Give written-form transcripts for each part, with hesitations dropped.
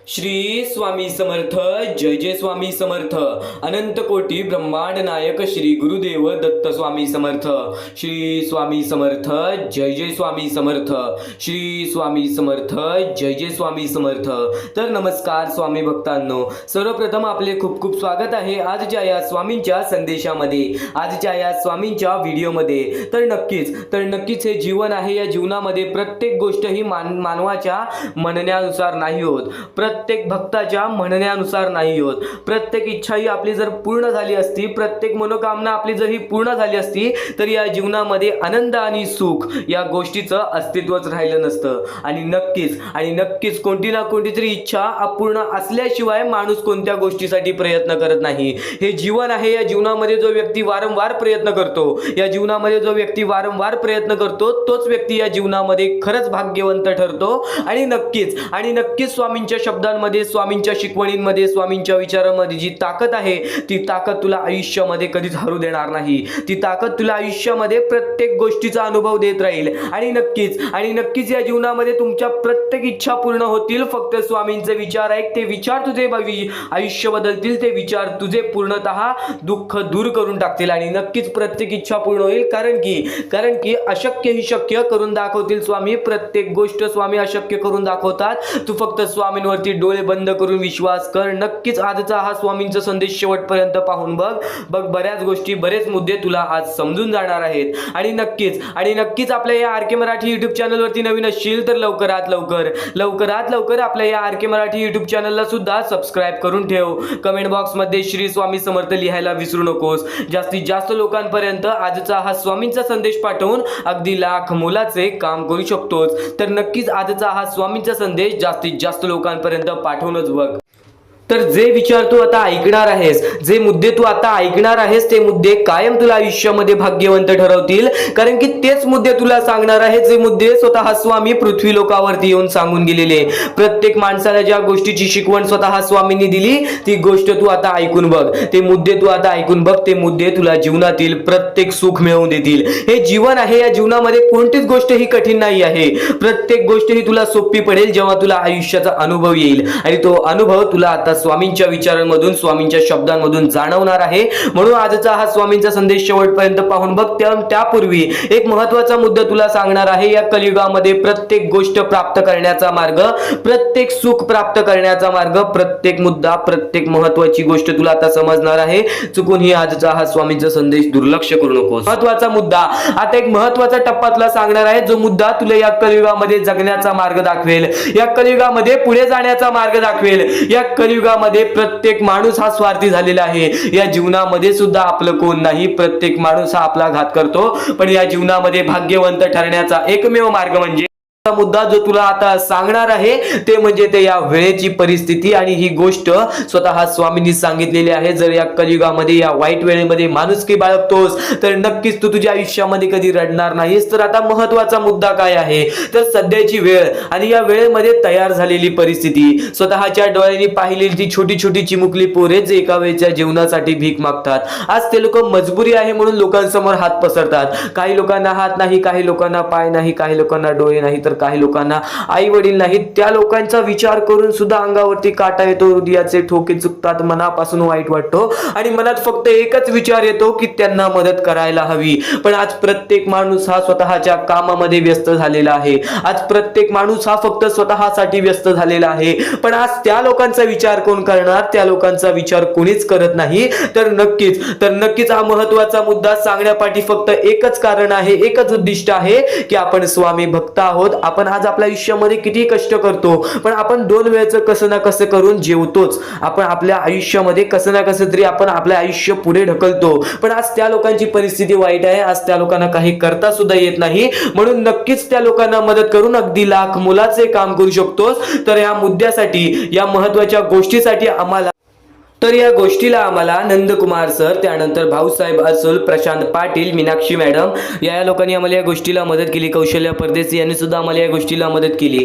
श्री स्वामी समर्थ. जय जय स्वामी समर्थ. अनंत कोटी ब्रह्मांड नायक श्री गुरुदेव दत्त स्वामी समर्थ. श्री स्वामी समर्थ. जय जय स्वामी समर्थ. श्री स्वामी समर्थ. जय जय स्वामी समर्थ. तर नमस्कार स्वामी भक्तांनो, सर्वप्रथम आपले खूप खूप स्वागत आहे आजच्या या स्वामींच्या संदेशामध्ये, आजच्या या स्वामींच्या व्हिडिओमध्ये. तर नक्कीच हे जीवन आहे. या जीवनामध्ये प्रत्येक गोष्ट ही मानवाच्या म्हणण्यानुसार नाही होत, प्रत्येक भक्ताच्या म्हणण्यानुसार नाही होत. प्रत्येक इच्छा ही आपली जर पूर्ण झाली असती, प्रत्येक मनोकामना आपली जर ही पूर्ण झाली असती, तर या जीवनामध्ये आनंद आणि सुख या गोष्टीचं अस्तित्वच राहिलं नसतं. आणि नक्कीच कोणती ना कोणती तरी इच्छा अपूर्ण असल्याशिवाय माणूस कोणत्या गोष्टीसाठी प्रयत्न करत नाही. हे जीवन आहे. या जीवनामध्ये जो व्यक्ती वारंवार प्रयत्न करतो, या जीवनामध्ये जो व्यक्ती वारंवार प्रयत्न करतो, तोच व्यक्ती या जीवनामध्ये खरंच भाग्यवंत ठरतो. आणि नक्कीच स्वामींच्या शब्दांमध्ये, स्वामींच्या शिकवणींमध्ये, स्वामींच्या विचारांमध्ये जी ताकद आहे, ती ताकद तुला आयुष्यामध्ये कधीच हरू देणार नाही. ती ताकद तुला आयुष्यामध्ये प्रत्येक गोष्टीचा अनुभव देत राहील. आणि नक्कीच या जीवनामध्ये तुमच्या प्रत्येक इच्छा पूर्ण होतील. फक्त स्वामींचे विचार ऐक, ते विचार तुझे आयुष्य बदलतील, ते विचार तुझे पूर्णतः दुःख दूर करून टाकतील. आणि नक्कीच प्रत्येक इच्छा पूर्ण होईल. कारण की अशक्य ही शक्य करून दाखवतील स्वामी. प्रत्येक गोष्ट स्वामी अशक्य करून दाखवतात. तू फक्त स्वामींवरती डोळे बंद करून विश्वास कर. नक्कीच आजचा हा स्वामींचा संदेश शेवटपर्यंत पाहून बघ. बऱ्याच गोष्टी, बरेच मुद्दे तुला आज समजून जाणार आहेत. आणि नक्कीच आपल्या या आर के मराठी युट्यूब चॅनलवरती नवीन असशील तर लवकरात लवकर आपल्या या आर के मराठी युट्यूब चॅनलला सुद्धा सबस्क्राईब करून ठेव. कमेंट बॉक्समध्ये श्री स्वामी समर्थ लिहायला विसरू नकोस. जास्तीत जास्त लोकांपर्यंत आजचा हा स्वामींचा संदेश पाठवून अगदी लाख मोलाचे काम करू शकतोस. तर नक्कीच आजचा हा स्वामींचा संदेश जास्तीत जास्त लोकांपर्यंत पाठवूनच बघ. तर जे विचार तू आता ऐकणार आहेस, जे मुद्दे तू आता ऐकणार आहेस, ते मुद्दे कायम तुला आयुष्यामध्ये भाग्यवंत ठरवतील. कारण की तेच मुद्दे तुला सांगणार आहेत, जे मुद्दे स्वतः स्वामी पृथ्वी लोकावरती येऊन सांगून गेलेले. प्रत्येक माणसाला ज्या गोष्टीची शिकवण स्वतः स्वामींनी दिली, ती गोष्ट तू आता ऐकून बघ. ते मुद्दे तू आता ऐकून बघ. ते मुद्दे तुला जीवनातील प्रत्येक सुख मिळवून देतील. हे जीवन आहे. या जीवनामध्ये कोणतीच गोष्ट ही कठीण नाही आहे. प्रत्येक गोष्ट ही तुला सोपी पडेल जेव्हा तुला आयुष्याचा अनुभव येईल. आणि तो अनुभव तुला आता स्वामींच्या विचारांमधून, स्वामींच्या शब्दांमधून जाणवणार आहे. म्हणून आजचा हा स्वामींचा संदेश शेवटपर्यंत पाहून बघ. त्यापूर्वी एक महत्त्वाचा मुद्दा तुला सांगणार आहे. या कलियुगामध्ये प्रत्येक गोष्ट प्राप्त करण्याचा मार्ग, प्रत्येक सुख प्राप्त करण्याचा मार्ग, प्रत्येक मुद्दा, प्रत्येक महत्त्वाची गोष्ट तुला आता समजणार आहे. चुकून ही आजचा हा स्वामींचा संदेश दुर्लक्ष करू नकोस. महत्त्वाचा मुद्दा, आता एक महत्त्वाचा टप्पा तुला सांगणार आहे, जो मुद्दा तुला या कलियुगामध्ये जगण्याचा मार्ग दाखवेल, या कलियुगामध्ये पुढे जाण्याचा मार्ग दाखवेल. या कलियुगामध्ये प्रत्येक माणूस हा स्वार्थी झालेला आहे. या जीवनामध्ये सुद्धा आपलं कोण नाही. प्रत्येक माणूस हा आपला घात करतो. पण या जीवनामध्ये भाग्यवंत ठरण्याचा एकमेव मार्ग म्हणजे मुद्दा जो तुला आता सांगणार आहे, ते म्हणजे ते या वेळेची परिस्थिती. आणि ही गोष्ट स्वतः स्वामींनी सांगितलेली आहे. जर या कलियुगामध्ये, या वाईट वेळेमध्ये माणुसकी बाळगतोस, तर नक्कीच तू तुझ्या आयुष्यामध्ये कधी रडणार नाहीस. तर आता महत्त्वाचा मुद्दा काय आहे, तर सध्याची वेळ आणि या वेळेमध्ये तयार झालेली परिस्थिती. स्वतःच्या डोळ्यांनी पाहिलेली ती छोटी छोटी चिमुकली पोरे जे एका वेळच्या जीवनासाठी भीक मागतात. आज ते लोक मजबुरी आहे म्हणून लोकांसमोर हात पसरतात. काही लोकांना हात नाही, काही लोकांना पाय नाही, काही लोकांना डोळे नाही, तर काही लोकांना आई वडील नाहीत. त्या लोकांचा विचार करून सुद्धा अंगावरती काटा येतो, हृदयाचे ठोके चुकतात, मनापासून वाईट वाटतो. आणि मनात फक्त एकच विचार येतो की त्यांना मदत करायला हवी. पण आज प्रत्येक माणूस हा स्वतःच्या कामामध्ये व्यस्त झालेला आहे. आज प्रत्येक माणूस हा फक्त स्वतःसाठी व्यस्त झालेला आहे. पण आज त्या लोकांचा विचार कोण करणार? त्या लोकांचा विचार कोणीच करत नाही. तर नक्कीच हा महत्त्वाचा मुद्दा सांगण्यापाठी फक्त एकच कारण आहे, एकच उद्दिष्ट आहे की आपण स्वामी भक्त आहोत. आपण आज आपल्या आयुष्यामध्ये किती कष्ट करतो, पण आपण दोन वेळचं कसं ना कसं करून जेवतोच. आपण आपल्या आयुष्यामध्ये कसं ना कसं तरी आपण आपलं आयुष्य पुढे ढकलतो. पण आज त्या लोकांची परिस्थिती वाईट आहे. आज त्या लोकांना काही करता सुद्धा येत नाही. म्हणून नक्कीच त्या लोकांना मदत करून अगदी लाख मोलाचे काम करू शकतोस. तर या मुद्द्यासाठी, या महत्त्वाच्या गोष्टीसाठी या गोष्टीला आम्हाला नंदकुमार सर, त्यानंतर भाऊसाहेब असोल, प्रशांत पाटील, मीनाक्षी मॅडम या लोकांनी आम्हाला या गोष्टीला मदत केली. कौशल्य परदेशी यांनी सुद्धा आम्हाला या गोष्टीला मदत केली.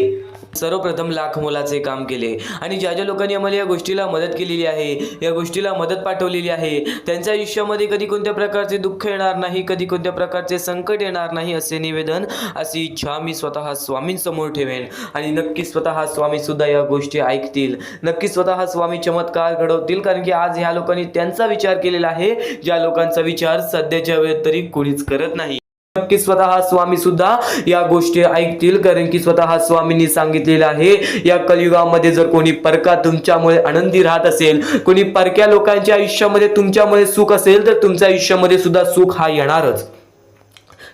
सर्वप्रथम लाख मोलाचे काम केले आणि ज्या ज्या लोकांनी आम्हाला या गोष्टीला मदत केलेली आहे, या गोष्टीला मदत पाठवलेली आहे, त्यांच्या आयुष्यामध्ये कधी कोणत्या प्रकारचे दुःख येणार नाही, कधी कोणत्या प्रकारचे संकट येणार नाही असे निवेदन, अशी इच्छा मी स्वतः स्वामींसमोर ठेवेन. आणि नक्की स्वतः स्वामी सुद्धा या गोष्टी ऐकतील, नक्की स्वतः स्वामी चमत्कार घडवतील. कारण की आज ह्या लोकांनी त्यांचा विचार केलेला आहे, ज्या लोकांचा विचार सध्याच्या वेळेत तरी कोणीच करत नाही. नक्की स्वतः स्वामी सुद्धा या गोष्टी ऐकतील. कारण की स्वतः स्वामींनी सांगितलेलं आहे, या कलियुगामध्ये जर कोणी परका तुमच्यामुळे आनंदी राहत असेल, कोणी परक्या लोकांच्या आयुष्यामध्ये तुमच्यामुळे सुख असेल, तर तुमच्या आयुष्यामध्ये सुद्धा सुख हा येणारच.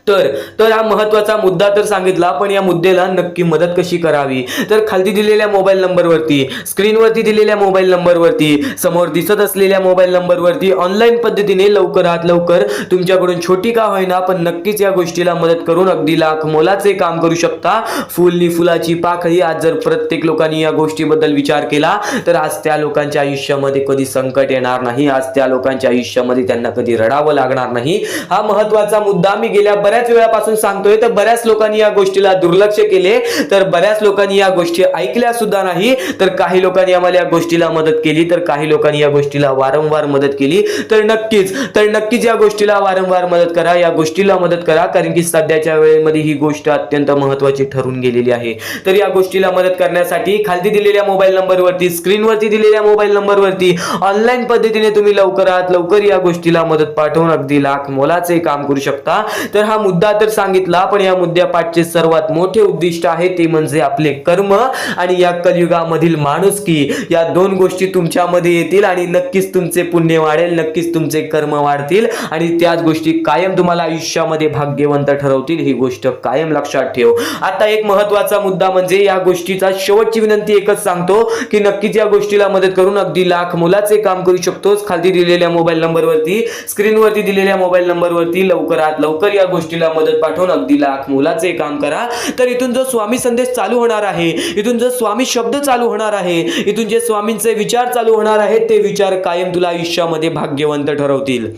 तर हा महत्वाचा मुद्दा तर सांगितला, पण या मुद्द्याला नक्की मदत कशी करावी, तर खाली दिलेल्या मोबाईल नंबरवरती, स्क्रीनवरती दिलेल्या मोबाईल नंबरवरती, समोर दिसत असलेल्या मोबाईल नंबरवरती ऑनलाईन पद्धतीने लवकरात लवकर तुमच्याकडून छोटी का होईना पण नक्कीच या गोष्टीला मदत करून अगदी लाख मोलाचे काम करू शकता. फुलनी फुलाची पाकळी. आज जर प्रत्येक लोकांनी या गोष्टीबद्दल विचार केला तर आज त्या लोकांच्या आयुष्यामध्ये कधी संकट येणार नाही, आज त्या लोकांच्या आयुष्यामध्ये त्यांना कधी रडावं लागणार नाही. हा महत्वाचा मुद्दा मी गेल्या बऱ्याच वेळापासून सांगतोय. तर बऱ्याच लोकांनी या गोष्टीला दुर्लक्ष केले, तर बऱ्याच लोकांनी या गोष्टी ऐकल्या सुद्धा नाही, तर काही लोकांनी आम्हाला या गोष्टीला मदत केली, तर काही लोकांनी या गोष्टीला वारंवार मदत केली. तर नक्कीच या गोष्टीला वारंवार मदत करा, या गोष्टीला मदत करा. कारण की सध्याच्या वेळेमध्ये ही गोष्ट अत्यंत महत्वाची ठरून गेलेली आहे. तर या गोष्टीला मदत करण्यासाठी खाली दिलेल्या मोबाईल नंबरवरती, स्क्रीनवरती दिलेल्या मोबाईल नंबरवरती ऑनलाईन पद्धतीने तुम्ही लवकरात लवकर या गोष्टीला मदत पाठवून अगदी लाख मोलाचे काम करू शकता. तर हा मुद्दा तर सांगितला, पण या मुद्द्यापाठचे सर्वात मोठे उद्दिष्ट आहे ते म्हणजे आपले कर्म आणि या कलियुगामधील माणुसकी. या दोन गोष्टी तुमच्यामध्ये येतील आणि नक्कीच तुमचे पुण्य वाढेल, नक्कीच तुमचे कर्म वाढतील आणि त्याच गोष्टी कायम तुम्हाला आयुष्यामध्ये भाग्यवंत ठरवतील. ही गोष्ट कायम लक्षात ठेव. आता एक महत्वाचा मुद्दा म्हणजे या गोष्टीचा शेवटची विनंती एकच सांगतो की नक्कीच या गोष्टीला मदत करून अगदी लाख मोलाचे काम करू शकतोस. खाली दिलेल्या मोबाईल नंबरवरती, स्क्रीनवरती दिलेल्या मोबाईल नंबरवरती लवकरात लवकर या गोष्टीला मदत पाठवून अगदी लाख मोलाचे काम करा. तर इथून जो स्वामी संदेश चालू होणार आहे, इथून जो स्वामी शब्द चालू होणार आहे, इथून जे स्वामींचे विचार चालू होणार आहेत, ते विचार कायम तुला आयुष्यामध्ये भाग्यवंत ठरवतील.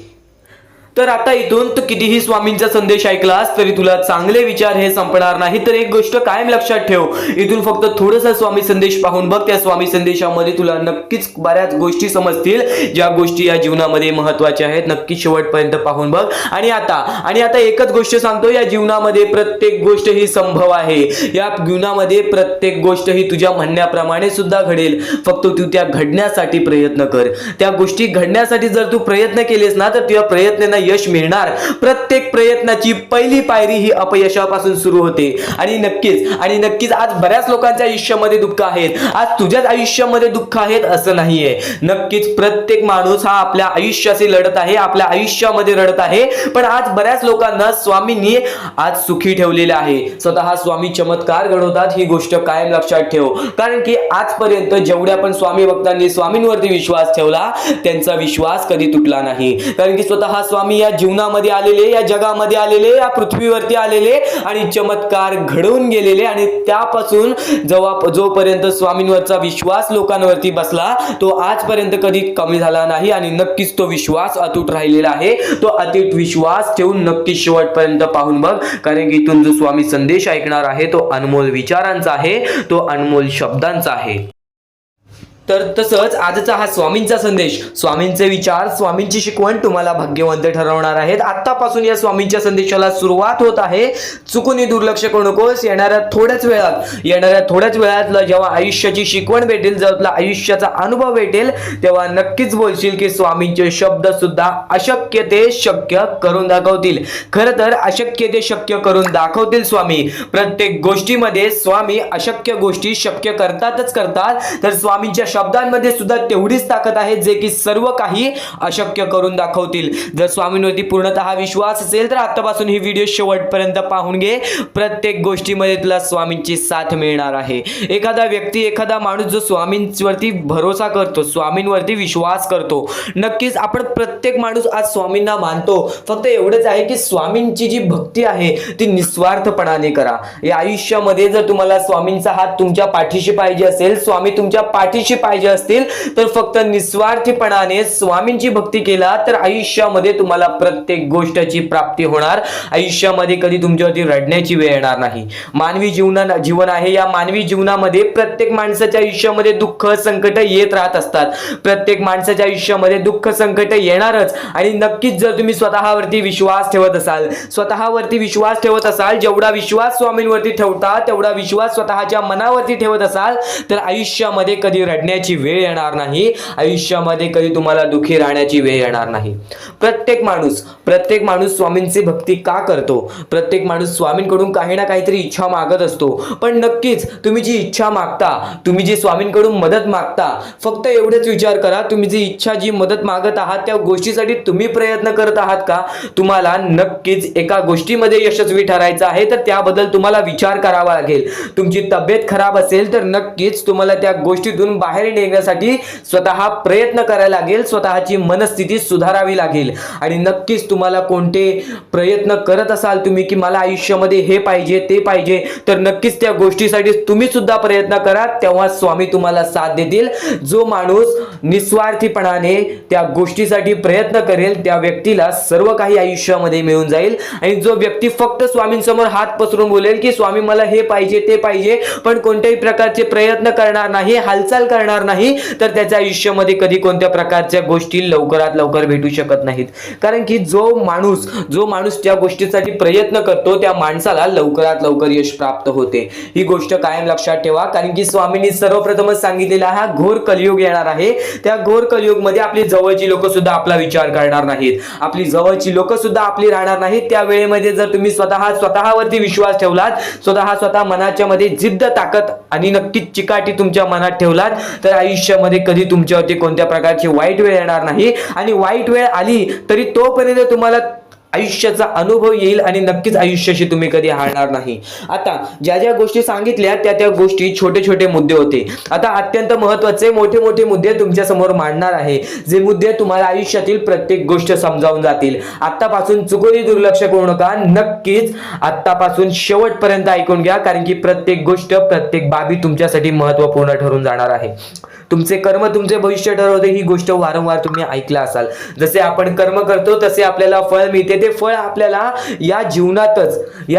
तर आता इथून तू कितीही स्वामींचा संदेश ऐकलास तरी तुला चांगले विचार हे संपणार नाही. तर एक गोष्ट कायम लक्षात ठेव, इथून फक्त थोडासा स्वामी संदेश पाहून बघ. त्या स्वामी संदेशामध्ये तुला नक्कीच बऱ्याच गोष्टी समजतील, ज्या गोष्टी या जीवनामध्ये महत्वाच्या आहेत. नक्की शेवटपर्यंत पाहून बघ. आणि आता एकच गोष्ट सांगतो, या जीवनामध्ये प्रत्येक गोष्ट ही संभव आहे. या जीवनामध्ये प्रत्येक गोष्ट ही तुझ्या म्हणण्याप्रमाणे सुद्धा घडेल. फक्त तू त्या घडण्यासाठी प्रयत्न कर. त्या गोष्टी घडण्यासाठी जर तू प्रयत्न केलेस ना, तर तुझ्या प्रयत्नांना यश मिळणार. प्रत्येक प्रयत्नाची पहिली पायरी ही अपयशापासून सुरू होते. आणि नक्कीच आज बऱ्याच लोकांच्या आयुष्यामध्ये दुःख आहेत. आज तुझ्याच आयुष्यामध्ये दुःख आहेत असं नाहीये. नक्कीच प्रत्येक माणूस हा आपल्या आयुष्याशी लढत आहे, आपल्या आयुष्यामध्ये रडत आहे. पण आज बऱ्याच लोकांना स्वामींनी आज सुखी ठेवलेले आहे. स्वतः स्वामी चमत्कार घडवतात, ही गोष्ट कायम लक्षात ठेव. कारण की आजपर्यंत जेवढ्या पण स्वामी भक्तांनी स्वामींवरती विश्वास ठेवला, त्यांचा विश्वास कधी तुटला नाही. कारण की स्वतः स्वामी या जीवनामध्ये आलेले, या जगामध्ये आलेले, या पृथ्वीवरती आलेले आणि चमत्कार घडवून गेलेले. आणि त्यापासून जोपर्यंत स्वामींवरचा विश्वास लोकांवरती बसला, तो आजपर्यंत कधी कमी झाला नाही आणि नक्कीच तो विश्वास अतूट राहिलेला आहे. तो अतूट विश्वास ठेवून नक्की शेवटपर्यंत पाहून बघ. कारण की इथून जो स्वामी संदेश ऐकणार आहे तो अनमोल विचारांचा आहे, तो अनमोल शब्दांचा आहे. तर तसंच आजचा हा स्वामींचा संदेश, स्वामींचे विचार, स्वामींची शिकवण तुम्हाला भाग्यवंत ठरवणार आहेत. आतापासून या स्वामींच्या संदेशाला सुरुवात होत आहे. चुकून दुर्लक्ष करू नकोस. येणाऱ्या थोड्याच वेळात जेव्हा आयुष्याची शिकवण भेटेल, जेव्हा आयुष्याचा अनुभव भेटेल, तेव्हा नक्कीच बोलशील की स्वामींचे शब्द सुद्धा अशक्य ते शक्य करून दाखवतील. खरं तर अशक्य ते शक्य करून दाखवतील स्वामी. प्रत्येक गोष्टीमध्ये स्वामी अशक्य गोष्टी शक्य करतात. तर स्वामींच्या शब्दांमध्ये सुद्धा तेवढीच ताकद आहे, जे की सर्व काही अशक्य करून दाखवतील. जर स्वामींवरती पूर्णतः विश्वास असेल तर आतापासून ही व्हिडिओ शेवटपर्यंत पाहून घे. प्रत्येक गोष्टीमध्ये तुला स्वामींची साथ मिळणार आहे. एखादा व्यक्ती, एखादा माणूस जो स्वामींवरती भरोसा करतो, स्वामींवरती विश्वास करतो, नक्कीच आपण प्रत्येक माणूस आज स्वामींना मानतो. फक्त एवढंच आहे की स्वामींची जी भक्ती आहे ती निस्वार्थपणाने करा. या आयुष्यामध्ये जर तुम्हाला स्वामींचा हात तुमच्या पाठीशी पाहिजे असेल, स्वामी तुमच्या पाठीशी पाहिजे असतील तर फक्त निस्वार्थीपणाने स्वामींची भक्ती केला तर आयुष्यामध्ये तुम्हाला प्रत्येक गोष्टीची प्राप्ती होणार. आयुष्यामध्ये कधी तुमच्यावरती रडण्याची वेळ येणार नाही. मानवी जीवन आहे, या मानवी जीवनामध्ये प्रत्येक माणसाच्या आयुष्यामध्ये दुःख संकट येत राहत असतात. प्रत्येक माणसाच्या आयुष्यामध्ये दुःख संकट येणारच. आणि नक्कीच जर तुम्ही स्वतःवरती विश्वास ठेवत असाल, जेवढा विश्वास स्वामींवरती ठेवता तेवढा विश्वास स्वतःच्या मनावरती ठेवत असाल तर आयुष्यामध्ये कधी रडण्याची वेळ येणार नाही. आयुष्यामध्ये कधी तुम्हाला दुःखी राहण्याची वेळ येणार नाही. प्रत्येक माणूस स्वामींची भक्ती का करतो? प्रत्येक माणूस स्वामींकडून काही ना काहीतरी इच्छा मागत असतो. पण नक्कीच तुम्ही जी इच्छा मागता, तुम्ही जी स्वामींकडून मदत मागता, फक्त एवढेच विचार करा, तुम्ही जी इच्छा जी मदत मागत आहात त्या गोष्टीसाठी तुम्ही प्रयत्न करत आहात का? तुम्हाला नक्कीच एका गोष्टीमध्ये यशस्वी ठरायचं आहे तर त्याबद्दल तुम्हाला विचार करावा लागेल. तुमची तब्येत खराब असेल तर नक्कीच तुम्हाला त्या गोष्टीतून बाहेर निघण्यासाठी स्वतः प्रयत्न करायला लागेल, स्वतःची मनस्थिती सुधारावी लागेल. आणि नक्कीच तुम्हाला कोणते प्रयत्न करत असाल तुम्ही की मला आयुष्यामध्ये हे पाहिजे ते पाहिजे, तर नक्कीच त्या गोष्टीसाठी तुम्ही सुद्धा प्रयत्न करा, तेव्हा स्वामी तुम्हाला साथ देतील. जो माणूस निस्वार्थीपणाने त्या गोष्टीसाठी प्रयत्न करेल त्या व्यक्तीला सर्व काही आयुष्यामध्ये मिळून जाईल. आणि जो व्यक्ती फक्त स्वामींसमोर हात पसरून बोलेल की स्वामी मला हे पाहिजे ते पाहिजे, पण कोणत्याही प्रकारचे प्रयत्न करणार नाही, हालचाल करणार नाही, तर त्याच्या आयुष्यामध्ये कधी कोणत्या प्रकारच्या गोष्टी लवकरात लवकर भेटू शकत नाहीत. कारण की जो माणूस त्या गोष्टीसाठी प्रयत्न करतो त्या माणसाला लवकरात लवकर यश प्राप्त होते. ही गोष्ट कायम लक्षात ठेवा. कारण की स्वामींनी सर्वप्रथमच सांगितलेला हा घोर कलियुग येणार आहे. त्या घोर कलियुगमध्ये आपली जवळची लोक सुद्धा आपला विचार करणार नाहीत, आपली जवळची लोक सुद्धा आपली राहणार नाहीत. त्या वेळेमध्ये जर तुम्ही स्वतःवरती विश्वास ठेवलात, स्वतः मनाच्या मध्ये जिद्द ताकद आणि नक्कीच चिकाटी तुमच्या मनात ठेवलात तर आयुष्यामध्ये कधी तुमच्यावरती कोणत्या प्रकारची वाईट वेळ येणार नाही. आणि वाईट वेळ आली तरी तोपर्यंत तुम्हाला आयुष्याचा अनुभव येईल आणि नक्कीच आयुष्याशी तुम्ही कधी हारणार नाही. आता ज्या गोष्टी सांगितल्या त्या गोष्टी छोटे मुद्दे होते. आता अत्यंत महत्त्वाचे मोठे मुद्दे तुमच्या समोर मांडणार आहे, जे मुद्दे तुम्हाला आयुष्यातील प्रत्येक गोष्ट समजावून जातील. आतापासून चुकूनही दुर्लक्ष करू नका, नक्कीच आतापासून शेवटपर्यंत ऐकून घ्या. कारण की प्रत्येक गोष्ट प्रत्येक बाबी तुमच्यासाठी महत्त्वपूर्ण ठरून जाणार आहे. तुमचे कर्म तुमचे भविष्य ठरवते, ही गोष्ट वारंवार तुम्ही ऐकला असाल. जसे आपण कर्म करतो तसे आपल्याला फळ मिळते. ते फळ आपल्याला या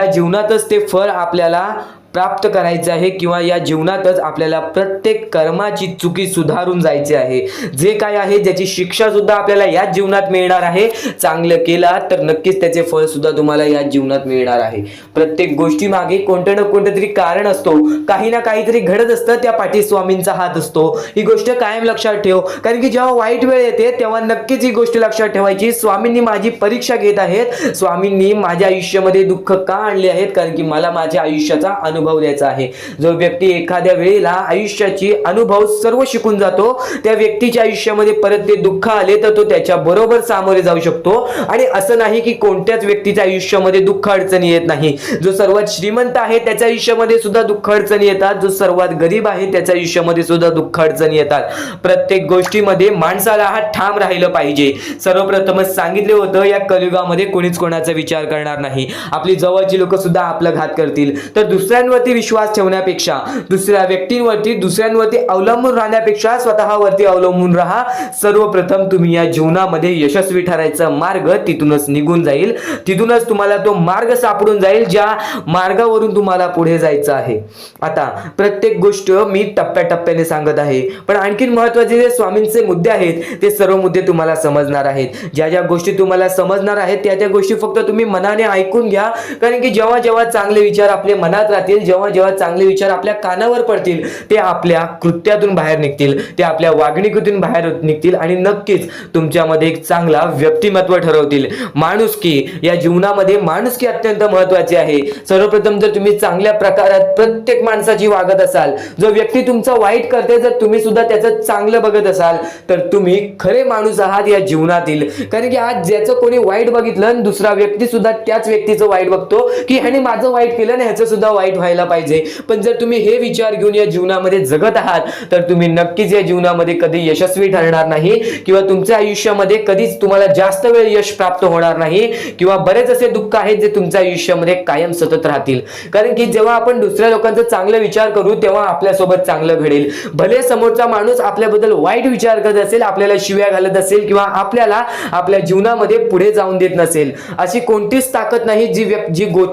जीवनातच ते फळ आपल्याला प्राप्त करायचे आहे किंवा या जीवनातच आपल्याला प्रत्येक कर्माची चुकी सुधारून जायचे आहे. जे काय आहे ज्याची शिक्षा सुद्धा आपल्याला या जीवनात मिळणार आहे. चांगलं केला तर नक्कीच त्याचे फळ सुद्धा तुम्हाला या जीवनात मिळणार आहे. प्रत्येक गोष्टी मागे कोणतं ना कोणतं तरी कारण असतो, काही ना काहीतरी घडत असतं, त्या पाठी स्वामींचा हात असतो. ही गोष्ट कायम लक्षात ठेव. कारण की जेव्हा वाईट वेळ येते तेव्हा नक्कीच ही गोष्ट लक्षात ठेवायची, स्वामींनी माझी परीक्षा घेत आहेत, स्वामींनी माझ्या आयुष्यामध्ये दुःख का आणले आहेत, कारण की मला माझ्या आयुष्याचा अनुभव द्यायचा आहे. जो व्यक्ती एखाद्या वेळेला आयुष्याची अनुभव सर्व शिकून जातो, त्या व्यक्तीच्या आयुष्यामध्ये परत ते दुःख आले तर तो त्याच्या बरोबर सामोरे जाऊ शकतो. आणि असं नाही की कोणत्याच व्यक्तीच्या आयुष्यामध्ये दुःख अडचणी येत नाही. जो सर्वात श्रीमंत आहे त्याच्या आयुष्यामध्ये सुद्धा दुःख अडचणी येतात, जो सर्वात गरीब आहे त्याच्या आयुष्यामध्ये सुद्धा दुःख अडचणी येतात. प्रत्येक गोष्टीमध्ये माणसाला हा ठाम राहिलं पाहिजे. सर्वप्रथमच सांगितले होतं या कलियुगामध्ये कोणीच कोणाचा विचार करणार नाही. आपली जवळची लोक सुद्धा आपला घात करतील. तर दुसऱ्यांवरती विश्वास ठेवण्यापेक्षा, दुसऱ्यांवरती अवलंबून राहण्यापेक्षा स्वतःवरती अवलंबून राहा. सर्वप्रथम तुम्ही या जीवनामध्ये यशस्वी ठरायचा मार्ग तिथूनच निघून जाईल, तिथूनच तुम्हाला तो मार्ग सापडून जाईल ज्या मार्गावरून तुम्हाला पुढे जायचं आहे. आता प्रत्येक गोष्ट मी टप्प्याटप्प्याने सांगत आहे, पण आणखीन महत्त्वाचे जे स्वामींचे मुद्दे आहेत ते सर्व मुद्दे तुम्हाला समजणार आहेत. ज्या गोष्टी तुम्हाला समजणार आहेत त्या गोष्टी फक्त तुम्ही मनाने ऐकून घ्या. कारण की जेव्हा चांगले विचार आपल्या मनात राहतील, जेव्हा चांगले विचार आपल्या कानावर पडतील, ते आपल्या कृत्यातून बाहेर निघतील, ते आपल्या वागणुकीतून बाहेर निघतील आणि नक्कीच तुमच्यामध्ये एक चांगला व्यक्तिमत्व ठरवतील. माणुसकी, या जीवनामध्ये माणुसकी अत्यंत महत्त्वाची आहे. सर्वप्रथम जर तुम्ही चांगल्या प्रकारात प्रत्येक माणसाची वागत असाल, जो व्यक्ती तुमचा वाईट करते जर तुम्ही सुद्धा त्याचं चांगलं बघत असाल तर तुम्ही खरे माणूस आहात या जीवनातील. कारण की आज ज्याचं कोणी वाईट बघितलं दुसरा व्यक्ती सुद्धा त्याच व्यक्तीचं वाईट बघतो की ह्याने माझं वाईट केलं आणि ह्याचं सुद्धा वाईट व्हायला पाहिजे. पण जर तुम्ही हे विचार घेऊन या जीवनामध्ये जगत आहात तर तुम्ही नक्कीच या जीवनामध्ये कधी यशस्वी ठरणार नाही किंवा तुमच्या आयुष्यामध्ये कधीच तुम्हाला जास्त वेळ यश प्राप्त होणार नाही किंवा बरेच असे दुःख आहेत जे तुमच्या आयुष्यामध्ये कायम सतत राहतील. कारण की जेव्हा आपण दुसऱ्या लोकांचा चांगला विचार करू तेव्हा आपल्यासोबत चांगलं घडेल. भले समोरचा माणूस आपल्याबद्दल वाईट विचार करत असेल, आपल्याला शिव्या घालत असेल किंवा आपल्याला आपल्या जीवनामध्ये पुढे जाऊन देत नसेल, अशी कोणतीच ताकद नाही जी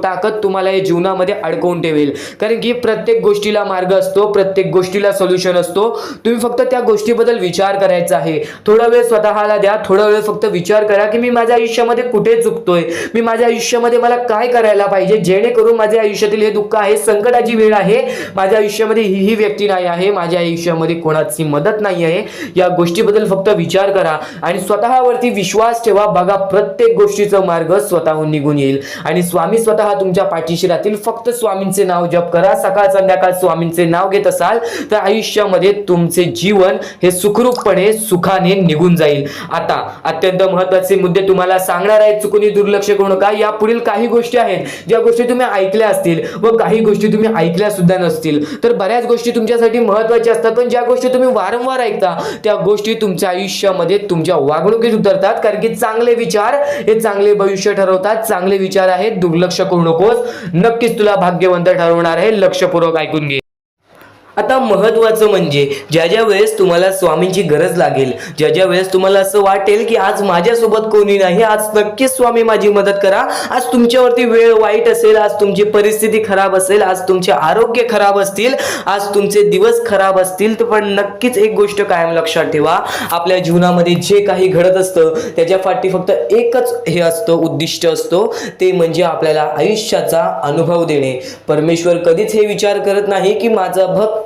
ताकद तुम्हाला या जीवनामध्ये अडकवून ठेवेल. कारण की प्रत्येक गोष्टीला मार्ग असतो, प्रत्येक गोष्टीला सोल्युशन असतो. तुम्ही फक्त त्या गोष्टीबद्दल विचार करायचा आहे. थोडा वेळ स्वतःला द्या, थोडा वेळ फक्त विचार करा की मी माझ्या आयुष्यामध्ये कुठे चुकतोय, मी माझ्या आयुष्यामध्ये मला काय करायला पाहिजे जेणेकरून माझ्या आयुष्यातील हे दुःख आहे, संकटाची वेळ आहे, माझ्या आयुष्यामध्ये ही व्यक्ती नाही आहे, माझ्या आयुष्यामध्ये कोणाची मदत नाही आहे. या गोष्टीबद्दल फक्त विचार करा आणि स्वतःवरती विश्वास ठेवा. बघा प्रत्येक गोष्टीचा मार्ग स्वतःहून निघून येईल आणि स्वामी स्वतः तुमच्या पाठीशी राहतील. फक्त स्वामींचे नाव जप करा. सकाळ संध्याकाळ स्वामींचे नाव घेत असाल तर आयुष्यामध्ये तुमचे जीवन हे सुखरूपपणे सुखाने निघून जाईल. आता अत्यंत महत्त्वाचे मुद्दे तुम्हाला सांगणार आहेत, चुकून दुर्लक्ष करू नका. या पुढील काही गोष्टी आहेत ज्या गोष्टी तुम्ही ऐकल्या असतील व काही गोष्टी तुम्ही ऐकल्या सुद्धा नसतील. तर बऱ्याच गोष्टी तुमच्यासाठी महत्त्वाच्या असतात, पण ज्या गोष्टी तुम्ही वारंवार ऐकता त्या गोष्टी तुमच्या आयुष्यामध्ये तुमच्या वागणुकीत उतरतात. कारण की चांगले विचार हे चांगले भविष्य ठरवतात. चांगले विचार आहेत, दुर्लक्ष करू नकोस. नक्कीच तुला भाग्यवंत ठरवणार आहे. लक्षपूर्वक ऐकून घे. आता महत्त्वाचं म्हणजे ज्या ज्या वेळेस तुम्हाला स्वामींची गरज लागेल, ज्या ज्या वेळेस तुम्हाला असं वाटेल की आज माझ्यासोबत कोणी नाही, आज नक्कीच स्वामी माझी मदत करा, आज तुमच्यावरती वेळ वाईट असेल, आज तुमची परिस्थिती खराब असेल, आज तुमचे आरोग्य खराब असतील, आज तुमचे दिवस खराब असतील, तर पण नक्कीच एक गोष्ट कायम लक्षात ठेवा. आपल्या जीवनामध्ये जे काही घडत असतं त्याच्या पाठी फक्त एकच हे असतं, उद्दिष्ट असतो, ते म्हणजे आपल्याला आयुष्याचा अनुभव देणे. परमेश्वर कधीच हे विचार करत नाही की माझा भक्त